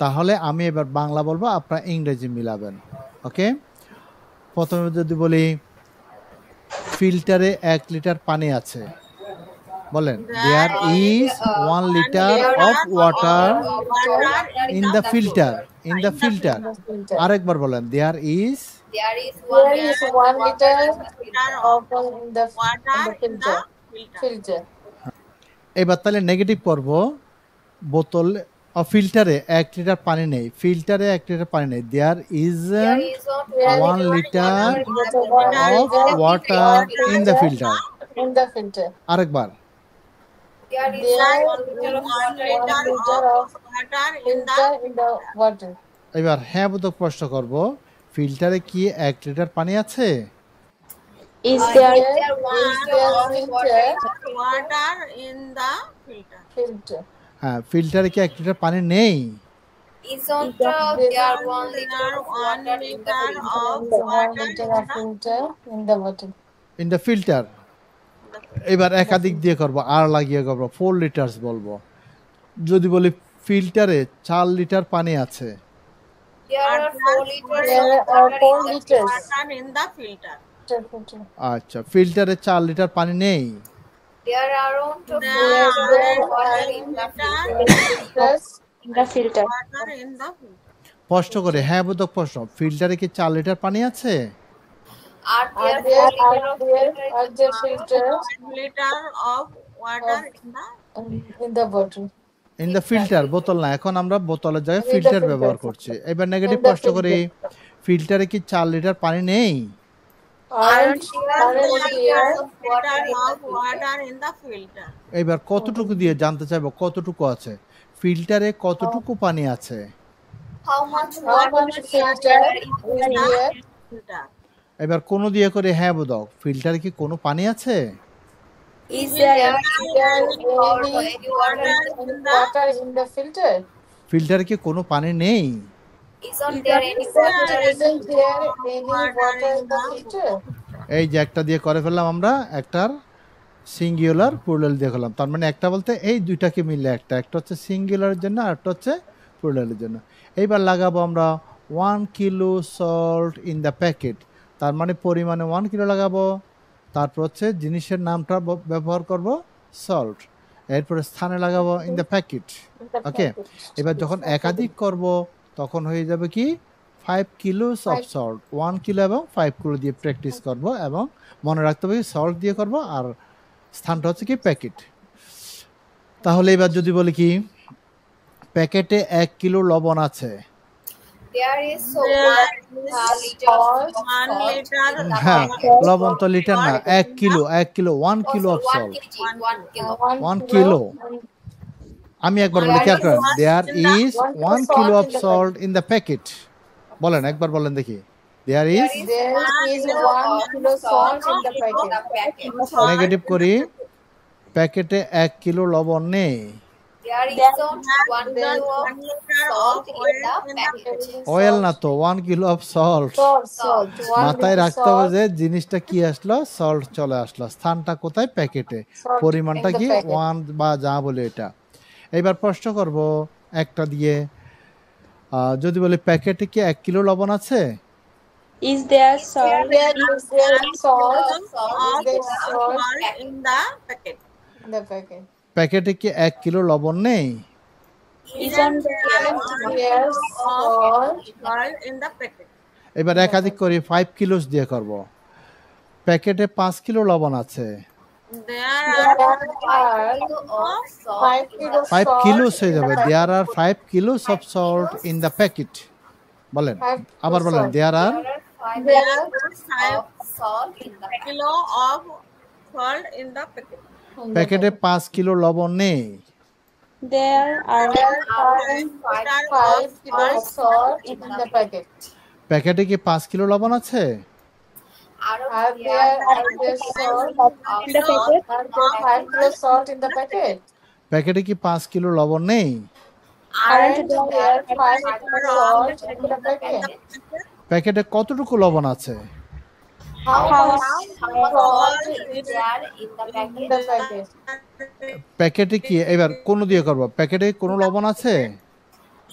তাহলে আমি এবার বাংলা বলবো, আপনারা ইংরেজি মিলাবেন। ওকে, প্রথমে যদি বলি ফিল্টারে 1 লিটার পানি আছে, বলেন there is 1 litre of water in the filter. In the filter আরেকবার বলেন there is There is 1 liter of in the filter. এবার তাহলে নেগেটিভ করব, বোতল ফিল্টারে 1 লিটার পানি নেই, ফিল্টারে 1 লিটার পানি নেই, there is 1 litre of water in the filter. In the filter. আরেকবার There is 1 liter of water in the water. এবার হ্যাঁ বোধক প্রশ্ন করব, ফিল্টারে কি 1 লিটার পানি আছে? Is there water in the filter? হ্যাঁ, ফিল্টারে কি 1 লিটার পানি নেই? Isn't there 1 liter of water in the filter? In the water. In the filter. এবার একাধিক দিয়ে করব, আর লাগিয়ে করব, 4 লিটার্স বলবো। যদি বলি ফিল্টারে 4 লিটার পানি আছে, There are 4 liters Water in the filter. আচ্ছা ফিল্টারে 4 লিটার পানি নেই, There are around 4 There water in the filter. in the filter? Water in the filter. স্পষ্ট করে হ্যাঁ বোধক প্রশ্ন, fিল্টারে কি 4 লিটার পানি আছে? Are there 4 filter 1 liter of water in the bottle? In the filter, বোতল না, এখন আমরা বোতলের জায়গায় ফিল্টার ব্যবহার করছি। এবার নেগেটিভ প্রশ্ন করি, ফিল্টারে কি 4 লিটার পানি নেই? Aren't there water of water in the filter. এবার কতটুকু দিয়ে জানতে চাইবো কতটুকু আছে, ফিল্টারে কতটুকু পানি আছে? how much filter is there? Filter. এবার কোন দিয়ে করে হ্যাঁ বোধক, ফিল্টারে কি কোনো পানি আছে? Is there any water in the filter? ফিল্টারে কি কোনো পানি নেই? Isn't there any water in the filter? এই যে একটা দিয়ে করে ফেললাম আমরা, একটার সিঙ্গুলার প্লুরাল দিয়ে করলাম, তার মানে একটা বলতে এই দুইটাকে মিলে একটা, একটা হচ্ছে সিঙ্গুলারের জন্য আর একটা হচ্ছে প্লুরালের জন্য। এইবার লাগাবো আমরা 1 kilo salt in the packet, তার মানে পরিমাণে 1 কিলো লাগাবো, তারপর হচ্ছে জিনিসের নামটা ব্যবহার করব সল্ট, এরপরে স্থানে লাগাবো ইন দ্য প্যাকেট। ওকে, এবার যখন একাধিক করব তখন হয়ে যাবে কি 5 কিলোস অফ সল্ট, 1 কিলো এবং 5 কিলো দিয়ে প্র্যাকটিস করব, এবং মনে রাখতে হবে সল্ট দিয়ে করব, আর স্থানটা হচ্ছে কি প্যাকেট। তাহলে এবার যদি বলি কি প্যাকেটে 1 কিলো লবণ আছে, There is 1 liter of salt. হ্যাঁ লবণ তো লিটার না, 1 kilo 1 kilo of salt, 1 kilo. আমি একবার বলি কি আপনার, there is 1 kilo of salt in the packet, বলেন একবার বলেন দেখি, there is. There is 1 kilo salt in the packet. Negative করি, প্যাকেটে 1 কিলো লবণ নেই, There isn't 1 kilo of salt in the packet. Oil না তো, 1 কিলো অফ সল্ট। Salt. মাথায় রাখতে হবে যে জিনিসটা কি আসলো, সল্ট চলে আসলো, স্থানটা কোথায়, প্যাকেটে, পরিমাণটা কি 1 বা যা বলে এটা। এবার প্রশ্ন করব একটা দিয়ে, যদি বলি প্যাকেটে কি 1 কিলো লবণ আছে? Is there salt? There is salt In the packet. in the packet. প্যাকেটে কি 1 কিলো লবণ নেই? Isn't There is salt Salt in the packet. এবার একাধিক করি, 5 কিলোস দিয়ে করব, প্যাকেটে 5 কিলো লবণ আছে, There are 5 kilo 5 salt kilos হয়ে in the যাবে, packet. There are 5 kilos of salt in the packet. বলেন আবার বলেন, দেয়ার আর There are 5 salt in the packet. kilo of salt in the packet. প্যাকেটে 5 কিলো লবণ নেই, there are 5 kilo salt in the packet. প্যাকেটে কি 5 kilo লবণ আছে? Are there salt in the packet? Are there 5 kilo salt in the packet? প্যাকেটে কি 5 kilo লবণ নেই? Aren't there 5 kilo salt in the packet? প্যাকেটে কতটুকু লবণ আছে? How much How salt salt is is there in the in packet? the packet? প্যাকেটে কি এবার কোন দিয়ে করব? প্যাকেটে কোনো লবণ আছে?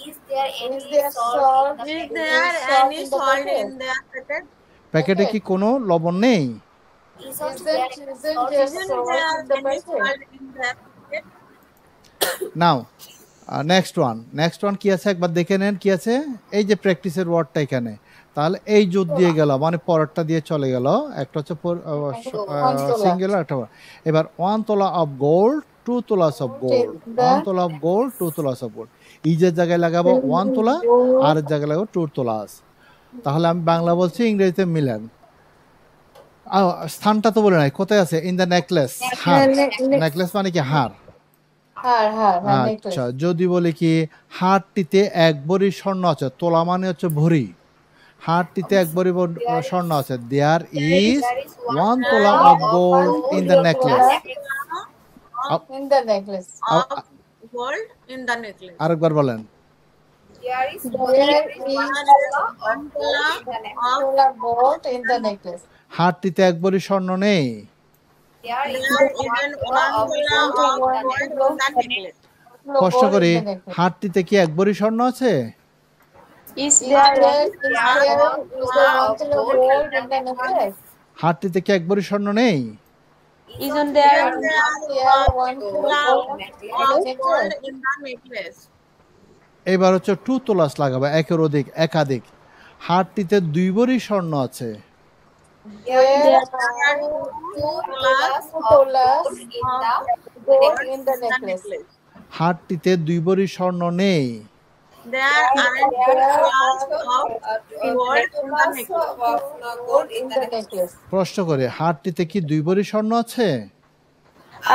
Is there Is any there salt in salt? the Is packet? there any salt in the packet? প্যাকেটে কি কোনো লবণ নেই? Isn't there any Isn't salt there in the salt packet? in the packet? Now next one কি আছে একবার দেখে নেন কি আছে। এই যে প্র্যাকটিসের ওয়ার্ডটা এখানে, তাহলে এই জোর দিয়ে গেল মানে পরেরটা দিয়ে চলে গেল। একটা হচ্ছে সিঙ্গেল একটা। এবার 1 তোলা অফ গোল্ড 2 তোলাস অফ গোল্ড, 1 তোলা অফ গোল্ড 2 তোলাস অফ গোল্ড। ইজের জায়গায় লাগাবো 1 তোলা, আর এর জায়গায় লাগাবো 2 তোলাস। তাহলে আমি বাংলা বলছি, ইংরেজিতে মিলান। স্থানটা তো বলে নাই, কোথায় আছে? In the necklace. Her, necklace মানে কি হার। আচ্ছা, যদি বলি কি হারটিতে 1 ভরি স্বর্ণ আছে, তোলা মানে হচ্ছে ভরি, হারটিতে 1 ভরি স্বর্ণ আছে। দেয়ার ইজ 1 তোলা of gold in the necklace. In the necklace. Gold in the necklace. আরেকবার বলেন। There is One tola gold in the necklace. হারটিতে 1 ভরি স্বর্ণ নেই। There is even one tola of gold in the necklace. কষ্ট করে, হারটিতে কি 1 ভরি স্বর্ণ আছে? Is there one tola gold in the necklace? হারটিতে কি 1 ভরি স্বর্ণ নেই? Isn't there one tola gold in the necklace? এবার হচ্ছে 2 তোলাস লাগাবে, একের অধিক, একাধিক। হারটিতে 2 ভরি স্বর্ণ আছে। There are 2 tolas gold in the necklace. হারটিতে 2 ভরি স্বর্ণ নেই। there Gold in the necklace. প্রশ্ন করে, হারটিতে কি 2 ভরি স্বর্ণ আছে?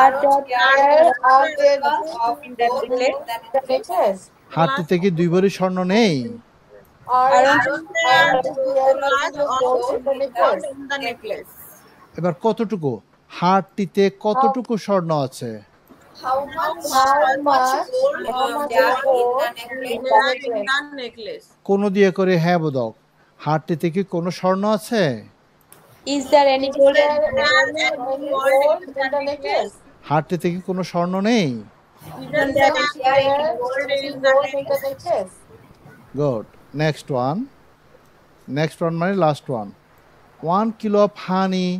Are there gold in the necklace? হারটিতে কি 2 ভরি স্বর্ণ নেই? Are there gold in the necklace? এবার কতটুকু? হারটিতে কতটুকু স্বর্ণ আছে? how much gold in the necklace? কোন দিয়ে করে হ্যাঁ বোধক। হারটিতে কি কোনো স্বর্ণ আছে? Is there any gold in the necklace? হারটিতে কি কোনো স্বর্ণ নেই? Isn't there any gold in the necklace? গুড। নেক্সট ওয়ান মানে last one. 1 kilo of honey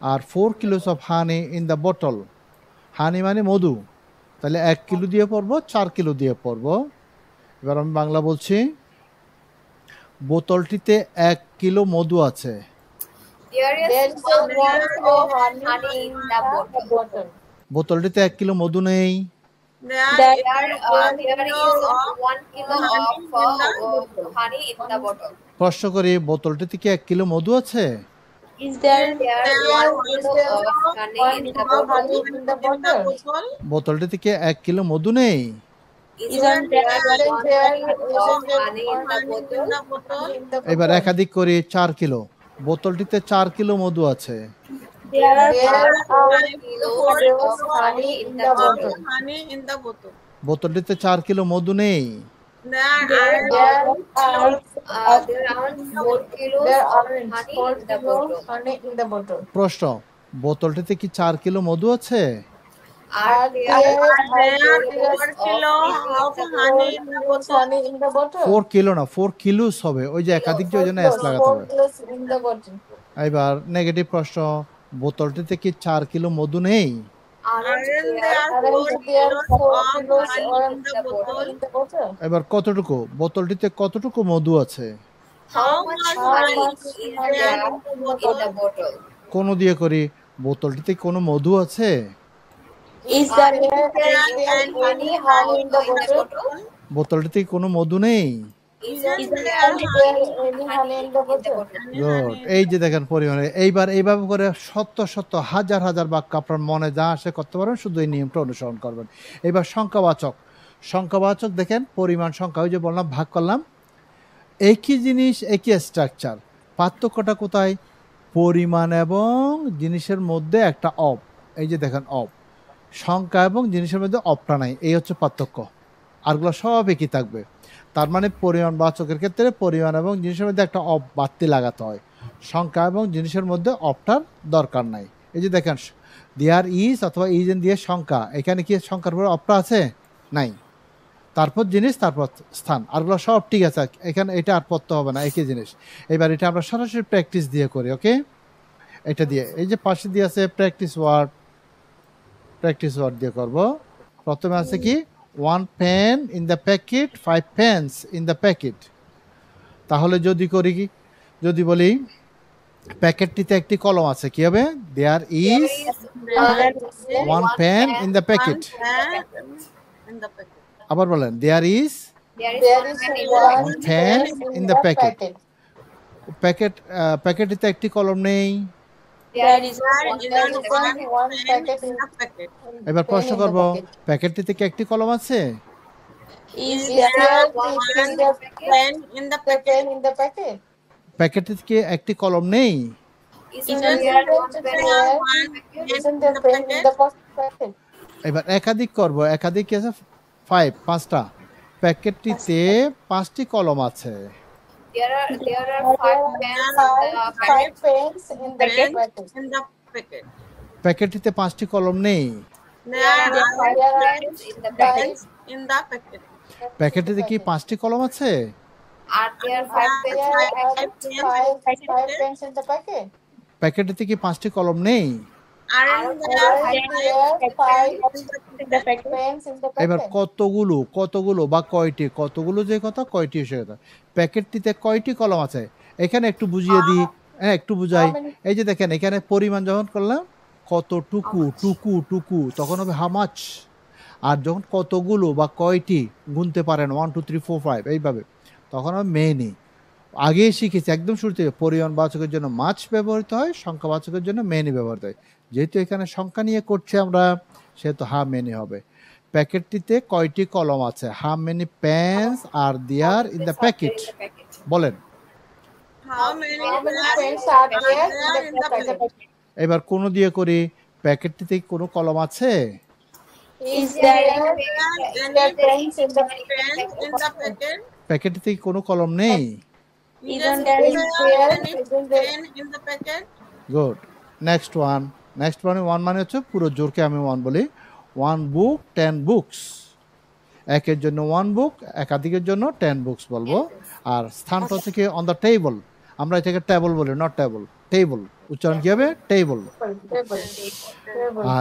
আর 4 kilos of honey in the bottle. Honey মানে মধু, তাহলে 1 কিলো দিয়ে পড়বো, 4 কিলো দিয়ে পড়বো। এবার আমি বাংলা বলছি, বোতলটিতে 1 কিলো মধু আছে। There is 1 kilo of honey in the bottle. বোতলটিতে 1 কিলো মধু নেই। There is 1 kilo of honey in the bottle. প্রশ্ন করি, বোতলটিতে কি 1 কিলো মধু আছে? Is there 1 kilo of honey in the bottle. বোতলটিতে কি 1 কিলো মধু নেই? Isn't there 1 kilo of honey in the bottle? এবার একাধিক করে 4 কিলো। বোতলটিতে 4 কিলো মধু আছে। there are 1 kilo of honey in the bottle. বোতলটিতে 4 কিলো মধু নেই। There aren't 4 kilos of honey in the bottle. প্রশ্ন, বোতলটিতে কি 4 কিলো মধু আছে? Are there 4 kilo of honey in the bottle? 4 kilo না, 4 কিলোস হবে। ওই যে একাধিক, যে জন্য এস লাগাতে হবে। in the bottle. এবার নেগেটিভ প্রশ্ন, বোতলটিতে কি 4 কিলো মধু নেই? Aren't there Are 4 there kilos 4 of kilos honey in the bottle? in the bottle? এবার কতটুকু? বোতলটিতে কতটুকু মধু আছে? How much honey is there in the bottle? কোন দিয়ে করি, বোতলটিতে কোনো মধু আছে? Is there any honey in the bottle? বোতলটিতে কোনো মধু নেই। Isn't there any honey in the bottle? Good. এই যে দেখেন পরিমাণে। এইবার এইভাবে করে শত হাজার বাক্য আপনার মনে যা আসে করতে পারবেন, শুধু এই নিয়মটা অনুসরণ করবেন। এবার সংখ্যাবাচক দেখেন, পরিমাণ সংখ্যা, ওই যে বললাম ভাগ করলাম, একই জিনিস একই স্ট্রাকচার, পার্থক্যটা কোথায়? পরিমাণ এবং জিনিসের মধ্যে একটা অফ। এই যে দেখেন অফ, সংখ্যা এবং জিনিসের মধ্যে অফটা নাই, এই হচ্ছে পার্থক্য। আরগুলো সব একই থাকবে। তার মানে পরিমাণবাচকের ক্ষেত্রে পরিমাণ এবং জিনিসের মধ্যে একটা অফ বাড়তি লাগাতে হয়, সংখ্যা এবং জিনিসের মধ্যে অফটার দরকার নাই। এই যে দেখেন দেয়ার ইজ অথবা ইজ দিয়ে সংখ্যা, এখানে কি সংখ্যার পরে অফটা আছে? নাই। তারপর জিনিস, তারপর স্থান, আরগুলো সব ঠিক আছে, এখানে এটা আর পড়তে হবে না, একই জিনিস। এবার এটা আমরা সরাসরি প্র্যাকটিস দিয়ে করি। ওকে, এটা দিয়ে এই যে পাশে দিয়ে আছে প্র্যাকটিস ওয়ার্ড, প্র্যাকটিস ওয়ার্ড দিয়ে করব। প্রথমে আছে কি 1 pen in the packet, 5 pens in the packet. তাহলে যদি করি কি, যদি বলি প্যাকেটটিতে একটি কলম আছে, কি হবে? There is 1 pen in the packet. আবার বলেন there is There is 1 pen in the packet. প্যাকেটটিতে একটি কলম নেই। There is one packet in এবার প্রশ্ন করব, প্যাকেটটিতে কি একটি কলম আছে? is Is there there pen in the the packet? pen in the packet? প্যাকেটটিতে কি একটি কলম নেই? Isn't there pen in the packet? এবার একাধিক করব, একাধিক কি আছে? 5, 5টা। প্যাকেটটিতে 5টি কলম আছে। There are Five pens in the Pen packet. in the packet. প্যাকেটটিতে 5টি কলম নেই। There are pens in the packet. pens in the packet. প্যাকেটটিতে কি 5টি কলম আছে? Are there 5 There pens? are five pens in the packet. প্যাকেটটিতে কি 5টি কলম নেই? Aren't there There five are five pens in the এবার packet. কতগুলো বা কয়টি, কতগুলো যে কথা, কয়টি সে কথা। প্যাকেটটিতে কয়টি কলম আছে এখানে একটু বুঝিয়ে দিই, হ্যাঁ একটু বুঝাই। এই যে দেখেন এখানে পরিমাণ যখন করলাম কতটুকু, টুকু তখন হবে হাউ মাচ। আর যখন কতগুলো বা কয়টি গুনতে পারেন 1 2 3 4 5 এইভাবে, তখন হবে মেনি। আগেই শিখেছি একদম শুরু থেকে, পরিমাণবাচকের জন্য মাছ ব্যবহৃত হয়, সংখ্যাবাচকের জন্য মেনি ব্যবহৃত হয়। যেহেতু এখানে সংখ্যা নিয়ে করছি আমরা, সেহেতু হাউ মেনি হবে। প্যাকেটটিতে কয়টি কলম আছে? How many pens are there in the packet? বলেন। how many How many pens pens are there in the packet? এবার কোনো দিয়ে করি, প্যাকেটটিতে কোনো কলম আছে? Is there pens in the pens in the packet? প্যাকেটটিতে কোনো কলম নেই। Isn't there there any isn't there pen in the packet? Good. Next one মানে হচ্ছে পুরো জোরকে আমি 1 বলি। 1 বুক 10 বুকস। একের জন্য 1 বুক, একাধিকের জন্য 10 বুকস বলবো। আর স্থানটা হচ্ছে কি অন দ্য টেবল। আমরা এটাকে টেবল বলি, নট টেবল, টেবল। উচ্চারণ কি হবে? টেবল। table?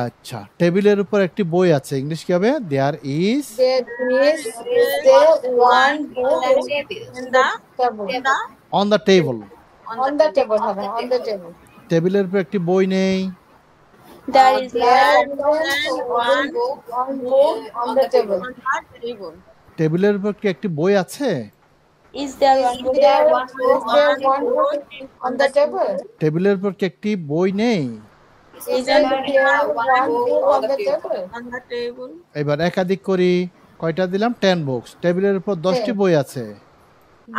আচ্ছা, টেবিলের উপর একটি বই আছে, ইংলিশ কি হবে? There is There is there one book In the table. On the table. On the table, on the table. টেবিলের উপর একটি বই নেই। there is There one one book on the table. on the table. টেবিলের উপর কি একটি বই আছে? is there one Is there one book on the table? টেবিলের উপর কি একটি বই নেই? Is there one book on the table? On the table. এবার একাধিক করি, কয়টা দিলাম? 10 বুকস। টেবিলের উপর 10টি বই আছে।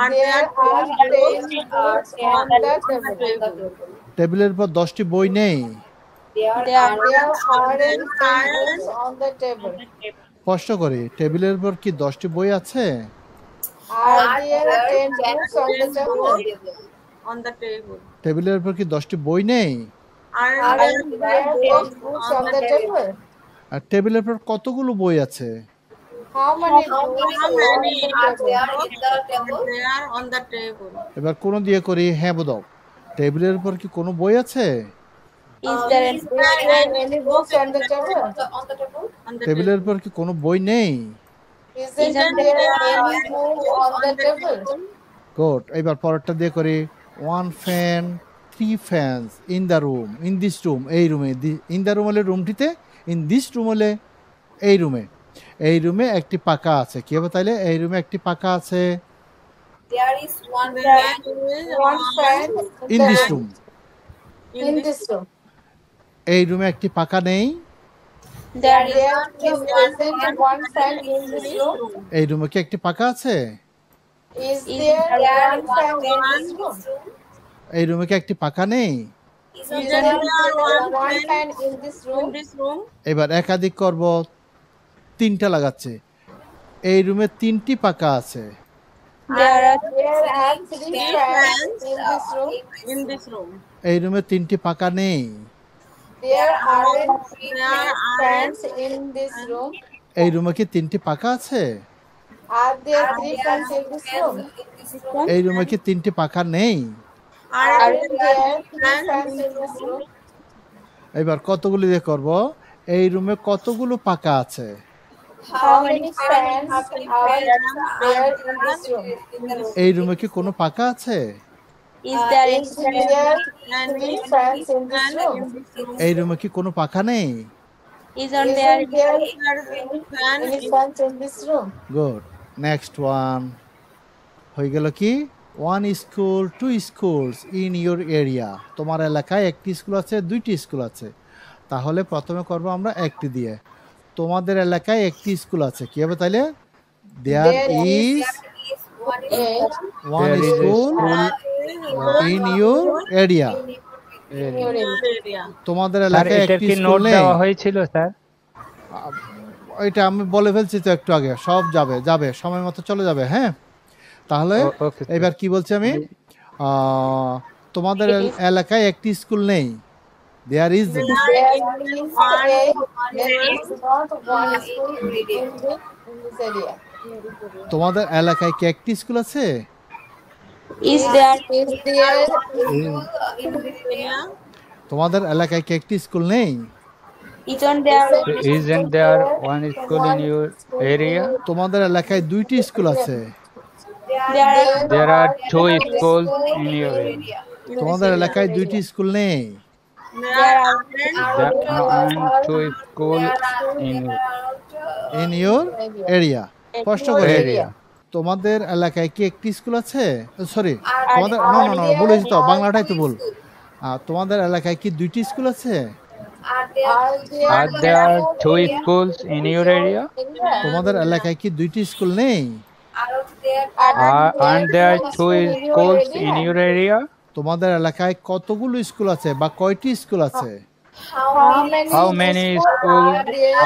Are There there are 10 books on the table. টেবিলের উপর 10টি বই নেই। there are There aren't 10 books on the table. প্রশ্ন করি, টেবিলের উপর কি 10টি বই আছে? Are there 10 books on the table? on the table? টেবিলের উপর কি 10টি বই নেই? Aren't Aren't there 10 books on the table? আর টেবিলের উপর কতগুলো বই আছে? How many books How on many the Are table? there in the table? they are on the table? এবার কোন দিয়ে করি? হ্যাঁ বোধক। টেবিলের উপর কি কোনো বই আছে? is there Is there any books on the table? On the table? On the টেবিলের উপর কি কোনো বই নেই? Isn't there any book on the table? Good. এবার পরেরটা দিয়ে করি। 1 fan 3 fans in the room, in this room, এই রুমে। ইন দ্য রুম হলে রুমটিতে, ইন দিস রুম হলে এই রুমে। এই রুমে একটি পাখা আছে। কি হবে তাইলে? এই রুমে একটি পাখা আছে। There is one There fan. is One fan in this room, in this room. এই রুমে একটি পাখা নেই। there is There isn't one fan in this room. এই রুমে কি একটি পাখা আছে? Is there There one fan in fan this in room? this room. এই রুমে কি একটি পাখা নেই? Isn't Is there there one fan in this in room? this room? এবার একাধিক করব, 3টা লাগাচ্ছে। এই রুমে 3টি পাখা আছে। There are three three fans fans in this room. in this room. এই রুমে 3টি পাখা নেই। There aren't three There fans in this room. এই রুমে কি 3টি পাখা আছে? Are there three fans in this room? এই রুমে কি 3টি পাখা নেই? Aren't there three fans in this room? এবার কতগুলো দিয়ে করব? এই রুমে কতগুলো পাখা আছে? How many fans are there in this room? এই রুমে কি কোনো পাখা আছে? Is there Is there three fans in this room? এই রুমে কি কোনো পাখা নেই? isn't Isn't there there any fans in this room? Good. Next one হয়ে গেল কি? One school, two schools in your area. তোমার এলাকায় একটি স্কুল আছে, 2টি স্কুল আছে। তাহলে প্রথমে করব আমরা একটি দিয়ে। তোমাদের এলাকায় একটি স্কুল আছে, কি হবে তাইলে? There is one school in your area. তোমাদের স্যার এলাকায় এটার একটি কি স্কুল নোট নেই। দেওয়া হয়েছিল স্যার? এটা আমি বলে ফেলছি তো একটু আগে, সব যাবে যাবে সময় মতো চলে যাবে। হ্যাঁ, তাহলে ওকে স্যার। এবার কি বলছি আমি? তোমাদের এলাকায় একটি স্কুল নেই। There is There is not one school in this area. তোমাদের এলাকায় কি একটি স্কুল আছে? is there তোমাদের এলাকায় কি একটি স্কুল নেই? isn't there Isn't there one school in your area? তোমাদের এলাকায় 2টি স্কুল আছে। There are 2 schools in your area. তোমাদের এলাকায় 2টি স্কুল নেই। There aren't 2 schools in your area. স্পষ্ট করে। area. তোমাদের এলাকায় কি একটি স্কুল আছে? সরি, তোমাদের না না না বলেছি তো, বাংলাটাই তো ভুল। তোমাদের এলাকায় কি 2টি স্কুল আছে? Are there 2 schools in your area? তোমাদের এলাকায় কি 2টি স্কুল নেই? Aren't there 2 schools in your area? তোমাদের এলাকায় কতগুলো স্কুল আছে বা কয়টি স্কুল আছে? How many schools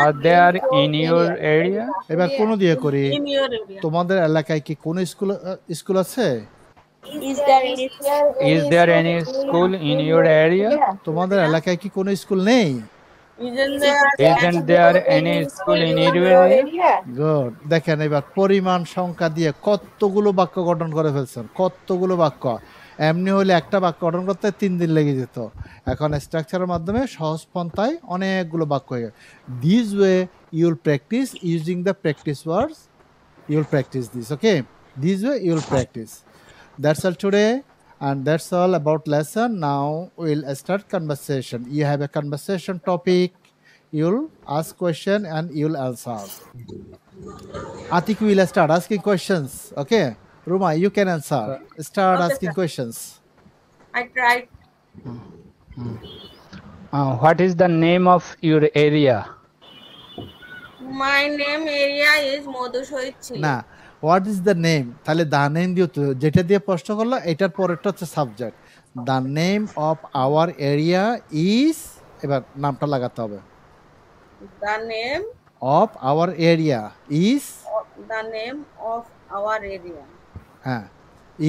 are there in your area? এবার কোন দিয়ে করি? In your area. তোমাদের এলাকায় কি কোন স্কুল আছে? Is there any school in your area? তোমাদের এলাকায় কি কোনো স্কুল নেই? Isn't there any school in your area? Good. দেখেন এবার পরিমাণ সংখ্যা দিয়ে কতগুলো বাক্য গঠন করে ফেলছেন, কতগুলো বাক্য। এমনি হলে একটা বাক্য গঠন করতে 3 দিন লেগে যেত। এখন স্ট্রাকচারের মাধ্যমে সহজ পন্থায় অনেকগুলো বাক্য হয়ে গেল। This way you'll practice using the practice words, you'll practice this. Okay, this way you'll practice. That's all today, and that's all about lesson. Now we'll start conversation. You have a conversation topic. You'll ask question and you'll answer. Atik will start asking questions. Okay, Ruma, you can answer. Start Okay, asking sir. questions. I tried. What is the name of your area? My name area is Madhushahid Chile. না, what is the name? তাহলে the name দিয়ে তো যেটা দিয়ে প্রশ্ন করলো এটার পরেরটা হচ্ছে subject. The name of our area is, এবার নামটা লাগাতে হবে। The name of our area is, our area. হ্যাঁ,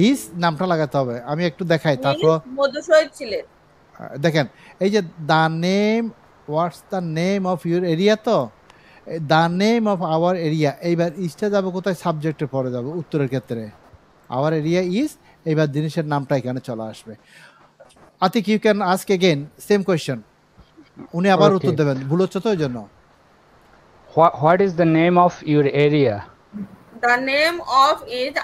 ইজ নামটা লাগাতে হবে। আমি একটু দেখাই তারপর Madhushahid Chile. দেখেন এই যে the name, what's the name of your area, তো the name of our area. এইবার ইজটা যাবে কোথায়? সাবজেক্টে পরে যাবে উত্তরের ক্ষেত্রে। আওয়ার এরিয়া ইজ, এইবার জিনিসের নামটা এখানে চলে আসবে। Atik, you can ask again same question. উনি আবার Okay. উত্তর দেবেন, ভুল হচ্ছে তো ওই জন্য। What is the name of your area? The name of is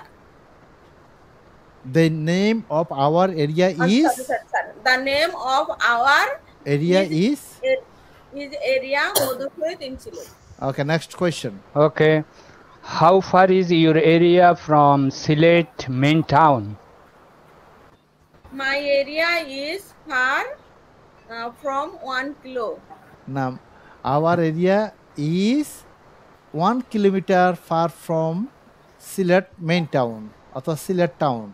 the name of our area is, sorry. The name of our area is. area Madhushahid in Chile. Okay, next question. Okay. How far is your area from Sylhet main town? My area is far from 1 kilo. নাম our area is 1 kilometre far from Sylhet main town অথবা Sylhet town.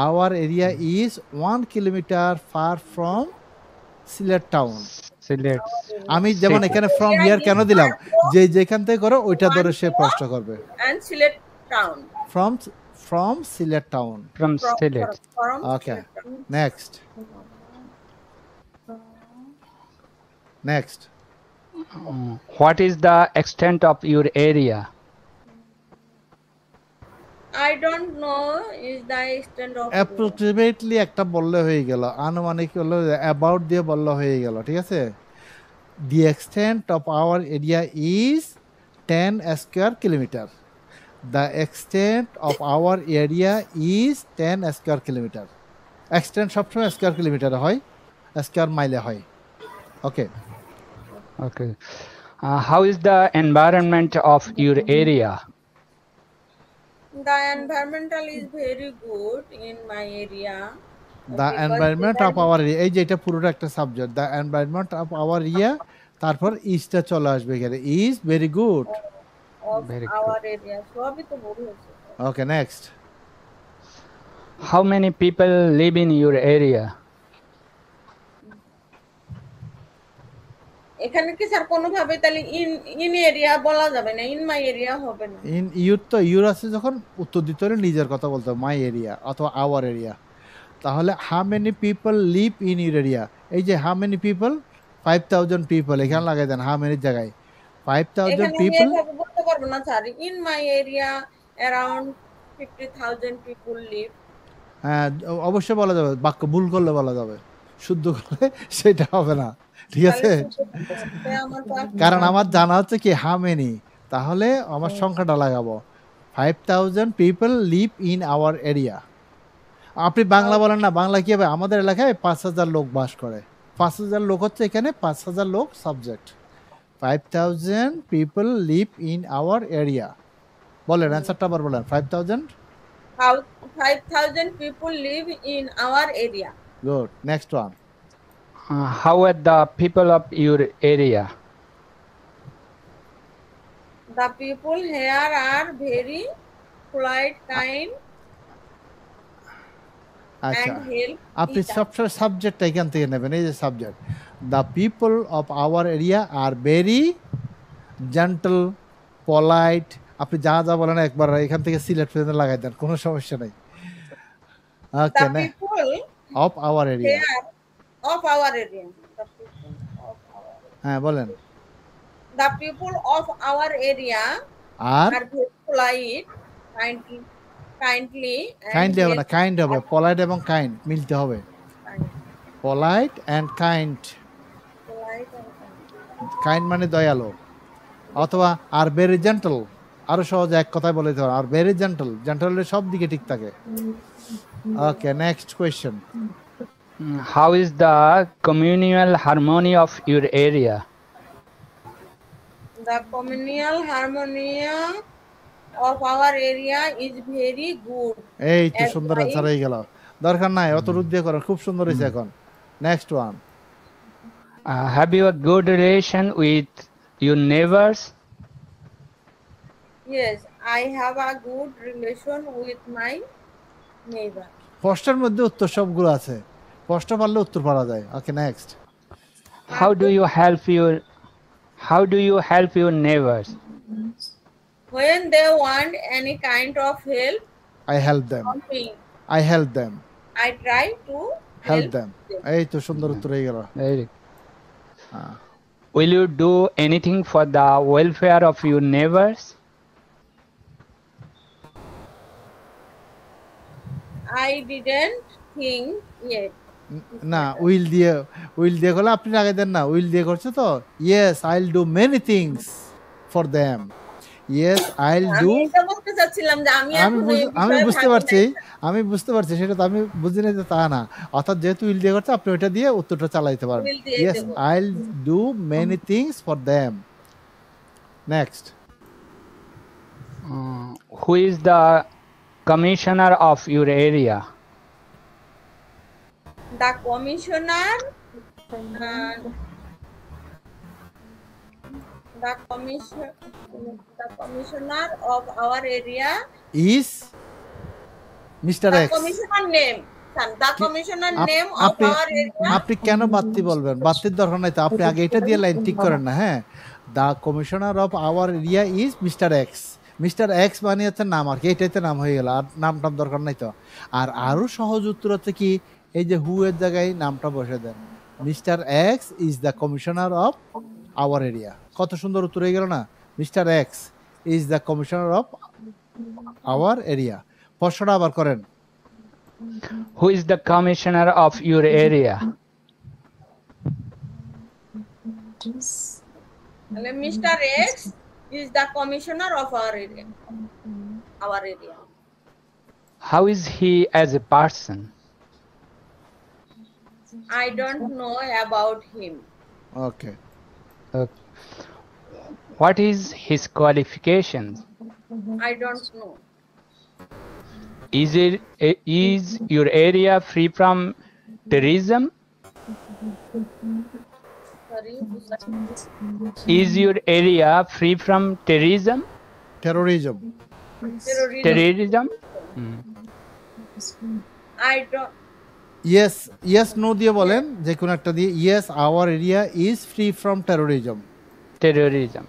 Our area is 1 kilometre far from Sylhet town. Sylhet. আমি যেমন এখানে from here কেন দিলাম, যে যেখান থেকে করো ওইটা ধরে সে প্রশ্ন করবে। And Sylhet town. from Sylhet town. From Sylhet. Okay. Next. Next. What is the extent of your area? I don't know is the extent of Approximately একটা বললে হয়ে গেল, আনুমানিক হলো about দিয়ে বললে হয়ে গেল, ঠিক আছে? The extent of our area is 10 square kilometer. The extent of our area is 10 square kilometer. Extent সবসময় স্কয়ার কিলোমিটারে হয়, স্কয়ার মাইলে হয়। Okay. Okay. How is the environment of your area? The environmental is very good in my area. The because environment there of our area, এই যে এটা পুরোটা একটা subject. The environment of our area, তারপর ইজটা চলে আসবে এখানে, is very good. of Very our area সবই তো বড় হয়েছে। Okay, next. How many people live in your area? এখানে কি স্যার কোনো ভাবে তাহলে ইন এরিয়া বলা যাবে না, ইন মাই এরিয়া হবে না। In ইউর তো ইউর আছে যখন উত্তর দিতে হলে নিজের কথা বলতে হবে, মাই এরিয়া অথবা আওয়ার এরিয়া। তাহলে how many people live in your area, এই যে হাউ মেনি পিপল 5000 পিপল এখানে লাগাই দেন, হাউ মেনি জায়গায় 5000 এখানে আমি পিপল। এভাবে বলতে পারবো না sir, in my area around 50,000 people leave. হ্যাঁ অবশ্যই বলা যাবে, বাক্য ভুল করলে বলা যাবে, শুদ্ধ করলে সেটা হবে না, ঠিক আছে? কারণ আমার জানা হচ্ছে কি হাউ মেনি, তাহলে আমার সংখ্যাটা লাগাবো 5000 people live in our area. আপনি বাংলা বলেন না, বাংলা কি হবে, আমাদের এলাকায় 5000 লোক বাস করে, 5000 লোক হচ্ছে এখানে, 5000 লোক subject, 5000 people live in our area. বলেন অ্যান্সারটা আবার বলেন, 5000 people live in our area. Good. Next one. How are the people of your area? The people here are very polite, kind আচ্ছা, and help আপনি each other. সবসময় সাবজেক্টটা এখান থেকে নেবেন, এই যে subject, the people of our area are very gentle, polite. আপনি যা যা বলেন একবার এখান থেকে সিলেক্ট করে লাগাই দেন, কোনো সমস্যা নেই। ওকে, The people of our area. here of our area. The people of our area. হ্যাঁ বলেন। The people of our area আর are very polite, kindly and kindly হবে না, help কাইন্ড হবে, পলাইট এবং কাইন্ড মিলতে হবে, kind. Polite and kind. Polite and kind. Kind মানে দয়ালু, অথবা আর ভেরি জেন্টল, আরো সহজে এক কথায় বলে দিতে পারেন, আর ভেরি জেন্টল, জেন্টলের সব দিকে ঠিক থাকে। Okay, next question. How is the communal harmony of your area? The communal harmony of our area is very good. এই তো As সুন্দর I- অ্যান্সার হয়ে গেল, দরকার নাই অত রুদ্ধ করার, খুব সুন্দর হয়েছে। এখন next one. Have you a good relation with your neighbors? Yes, I have a good relation with my neighbor. প্রশ্নের মধ্যে উত্তর সবগুলো আছে, প্রশ্ন পারলে উত্তর পাওয়া যায়। ওকে, next. How do you help your neighbors? When they want any kind of help I help them, from me, I help them, I try to help help them. them. এই তো সুন্দর উত্তর হয়ে গেল। Very. Will you do anything for the welfare of your neighbors? I didn't think yet. না, will দিয়ে গেলে আপনি আগে দেন না, উইল দিয়ে করছে তো। Yes I will do many things for them, yes I will do. আমি এটা বলতে চাচ্ছিলাম যে আমি এখন এই আমি বিষয়ে বুঝতে ভাবি পারছি, নাই। আমি বুঝতে পারছি, সেটা তো আমি বুঝি না যে তা না। অর্থাৎ যেহেতু উইল দিয়ে করছে, আপনি ওইটা দিয়ে উত্তরটা চালাইতে পারেন। Will দিয়ে ইয়েস দেবো। I will do many things for them. Next. Who is the commissioner of your area? The commissioner of our area, is mister the x. commissioner name, son, the commissioner name of আপনি our area. আপনি কেন বাত্তি বলবেন? বাত্তির দরকার নাই তো, আপনি আগে এটা দিয়ে লাইন ঠিক করেন না। হ্যাঁ, the commissioner of our area is mister x, mister x মানে হচ্ছে নাম আর কি, এটাই তো নাম হয়ে গেল, আর নাম দরকার নাই তো। আর আরো সহজ উত্তর হচ্ছে কি, এই যে হু এর জায়গায় নামটা বসে দেন, mister X is the commissioner of our area. কত সুন্দর উত্তর হয়ে গেল না, mister X is the commissioner of our area. প্রশ্নটা আবার করেন, Who is the commissioner of your area? Mr. X is the commissioner of our area. How is he as a person? I don't know about him. Okay. What is his qualifications? I don't know. Is your area free from terrorism? Sorry. Is your area free from terrorism? Terrorism. Terrorism? I don't. Yes no দিয়ে বলেন, যে কোনো একটা দিয়ে। Yes our area is free from terrorism. Terrorism.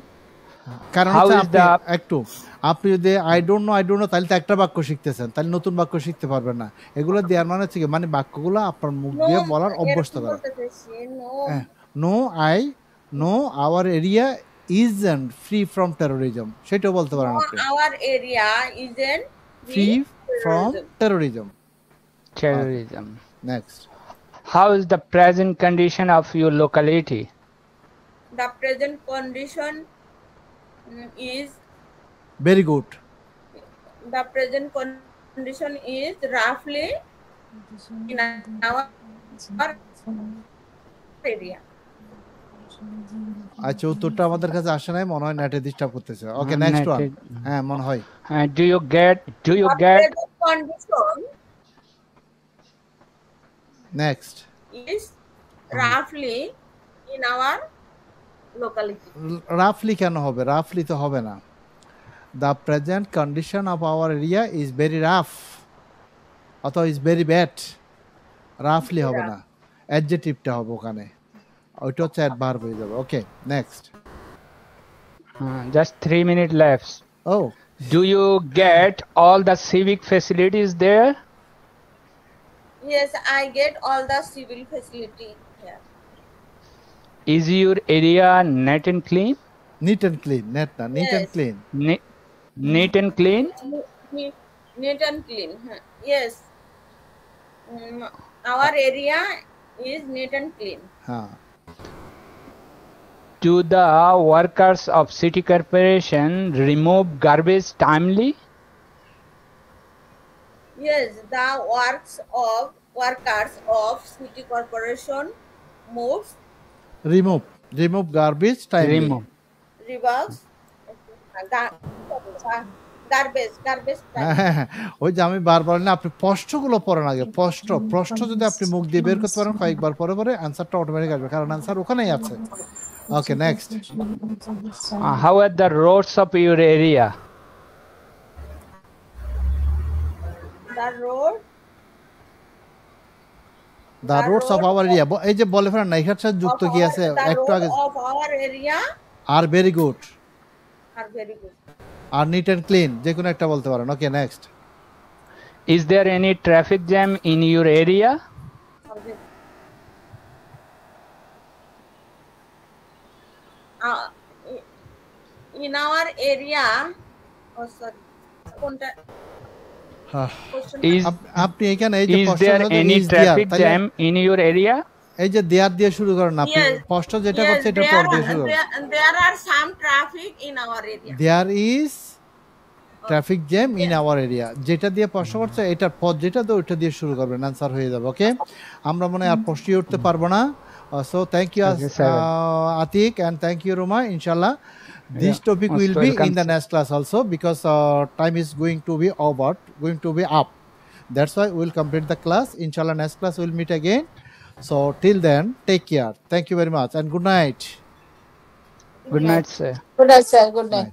কারণ How হচ্ছে is the- আপনি যদি আই ডোন্ট নো তাহলে তো একটা বাক্য শিখতেছেন, তাহলে নতুন বাক্য শিখতে পারবেন না। এগুলো দেওয়ার মানে হচ্ছে কি, মানে বাক্যগুলো আপনার মুখ দিয়ে বলার অভ্যস্ত করা। No I no our area isn't free from terrorism, সেটাও বলতে পারেন No, আপনি, our area isn't free from terrorism. Terrorism. Next, How is the present condition of your locality? The present condition is very good. roughly in our area. আচ্ছা, উত্তরটা আমাদের কাছে আসে নাই, মনে হয় নেটে ডিস্টার্ব করতেছে। ওকে, নেক্সট ওয়ান। হ্যাঁ, মনে হয়। Do you get The present condition next, is roughly in our locality. রাফলি কেন হবে? রাফলি তো হবে না। The present condition of our area is very rough, অথবা ইজ ভেরি ব্যাড। রাফলি হবে না, অ্যাডজেক্টিভটা হবে ওখানে, ওইটা হচ্ছে অ্যাডভার্ব হয়ে যাবে। Okay, next. just 3 minutes left. ও, Do you get all the civic facilities there? Yes, I get all the civil facility here. Is your area neat and clean? Neat and clean, net না, neat and Yes. Clean. Neat and clean? Neat and clean. Yes. Our area is neat and clean. হ্যাঁ। Do the workers of city corporation remove garbage timely? Yes, the workers of city corporation moves, remove garbage timely. Remove. removes garbage time. ওই যে আমি বারবার না, আপনি প্রশ্নগুলো পড়েন আগে। প্রশ্ন যদি আপনি মুখ দিয়ে বের করতে পারেন কয়েকবার পরে পরে, অ্যান্সারটা অটোমেটিক আসবে, কারণ অ্যান্সার ওখানেই আছে। Okay, next. How are the roads of your area? The road the roads of our area, এই যে বলে ফেলেন না, এখানে সাথে যুক্ত কি আছে একটু আগে। of our area are very good, are very good. Are neat and clean, যে কোনো একটা বলতে পারেন। Okay, next. Is there any traffic jam in your area? In our area, oh sorry, কোনটা question? আপনি এখানে এই যে Is প্রশ্ন there any traffic jam in your area? এই যে দেয়ার দিয়ে শুরু করেন না আপনি, Yes. প্রশ্ন যেটা Yes, করছে এটা পর দিয়ে শুরু করেন। there are some traffic in our area. There is traffic jam in our area, যেটা দিয়ে প্রশ্ন করছে এটার পর যেটা তো ওইটা দিয়ে শুরু করবেন, অ্যান্সার হয়ে যাবে। ওকে, আমরা মনে হয় আর প্রশ্নই উঠতে পারবো না। So thank you Atik, and thank you Roma. Inshallah, this topic most will be in welcome, the sir. next class also, because time is going to be up. That's why we'll complete the class. Inshallah, next class we'll meet again. So till then, take care. Thank you very much and good night. Good night, sir. Good night, sir. Good night.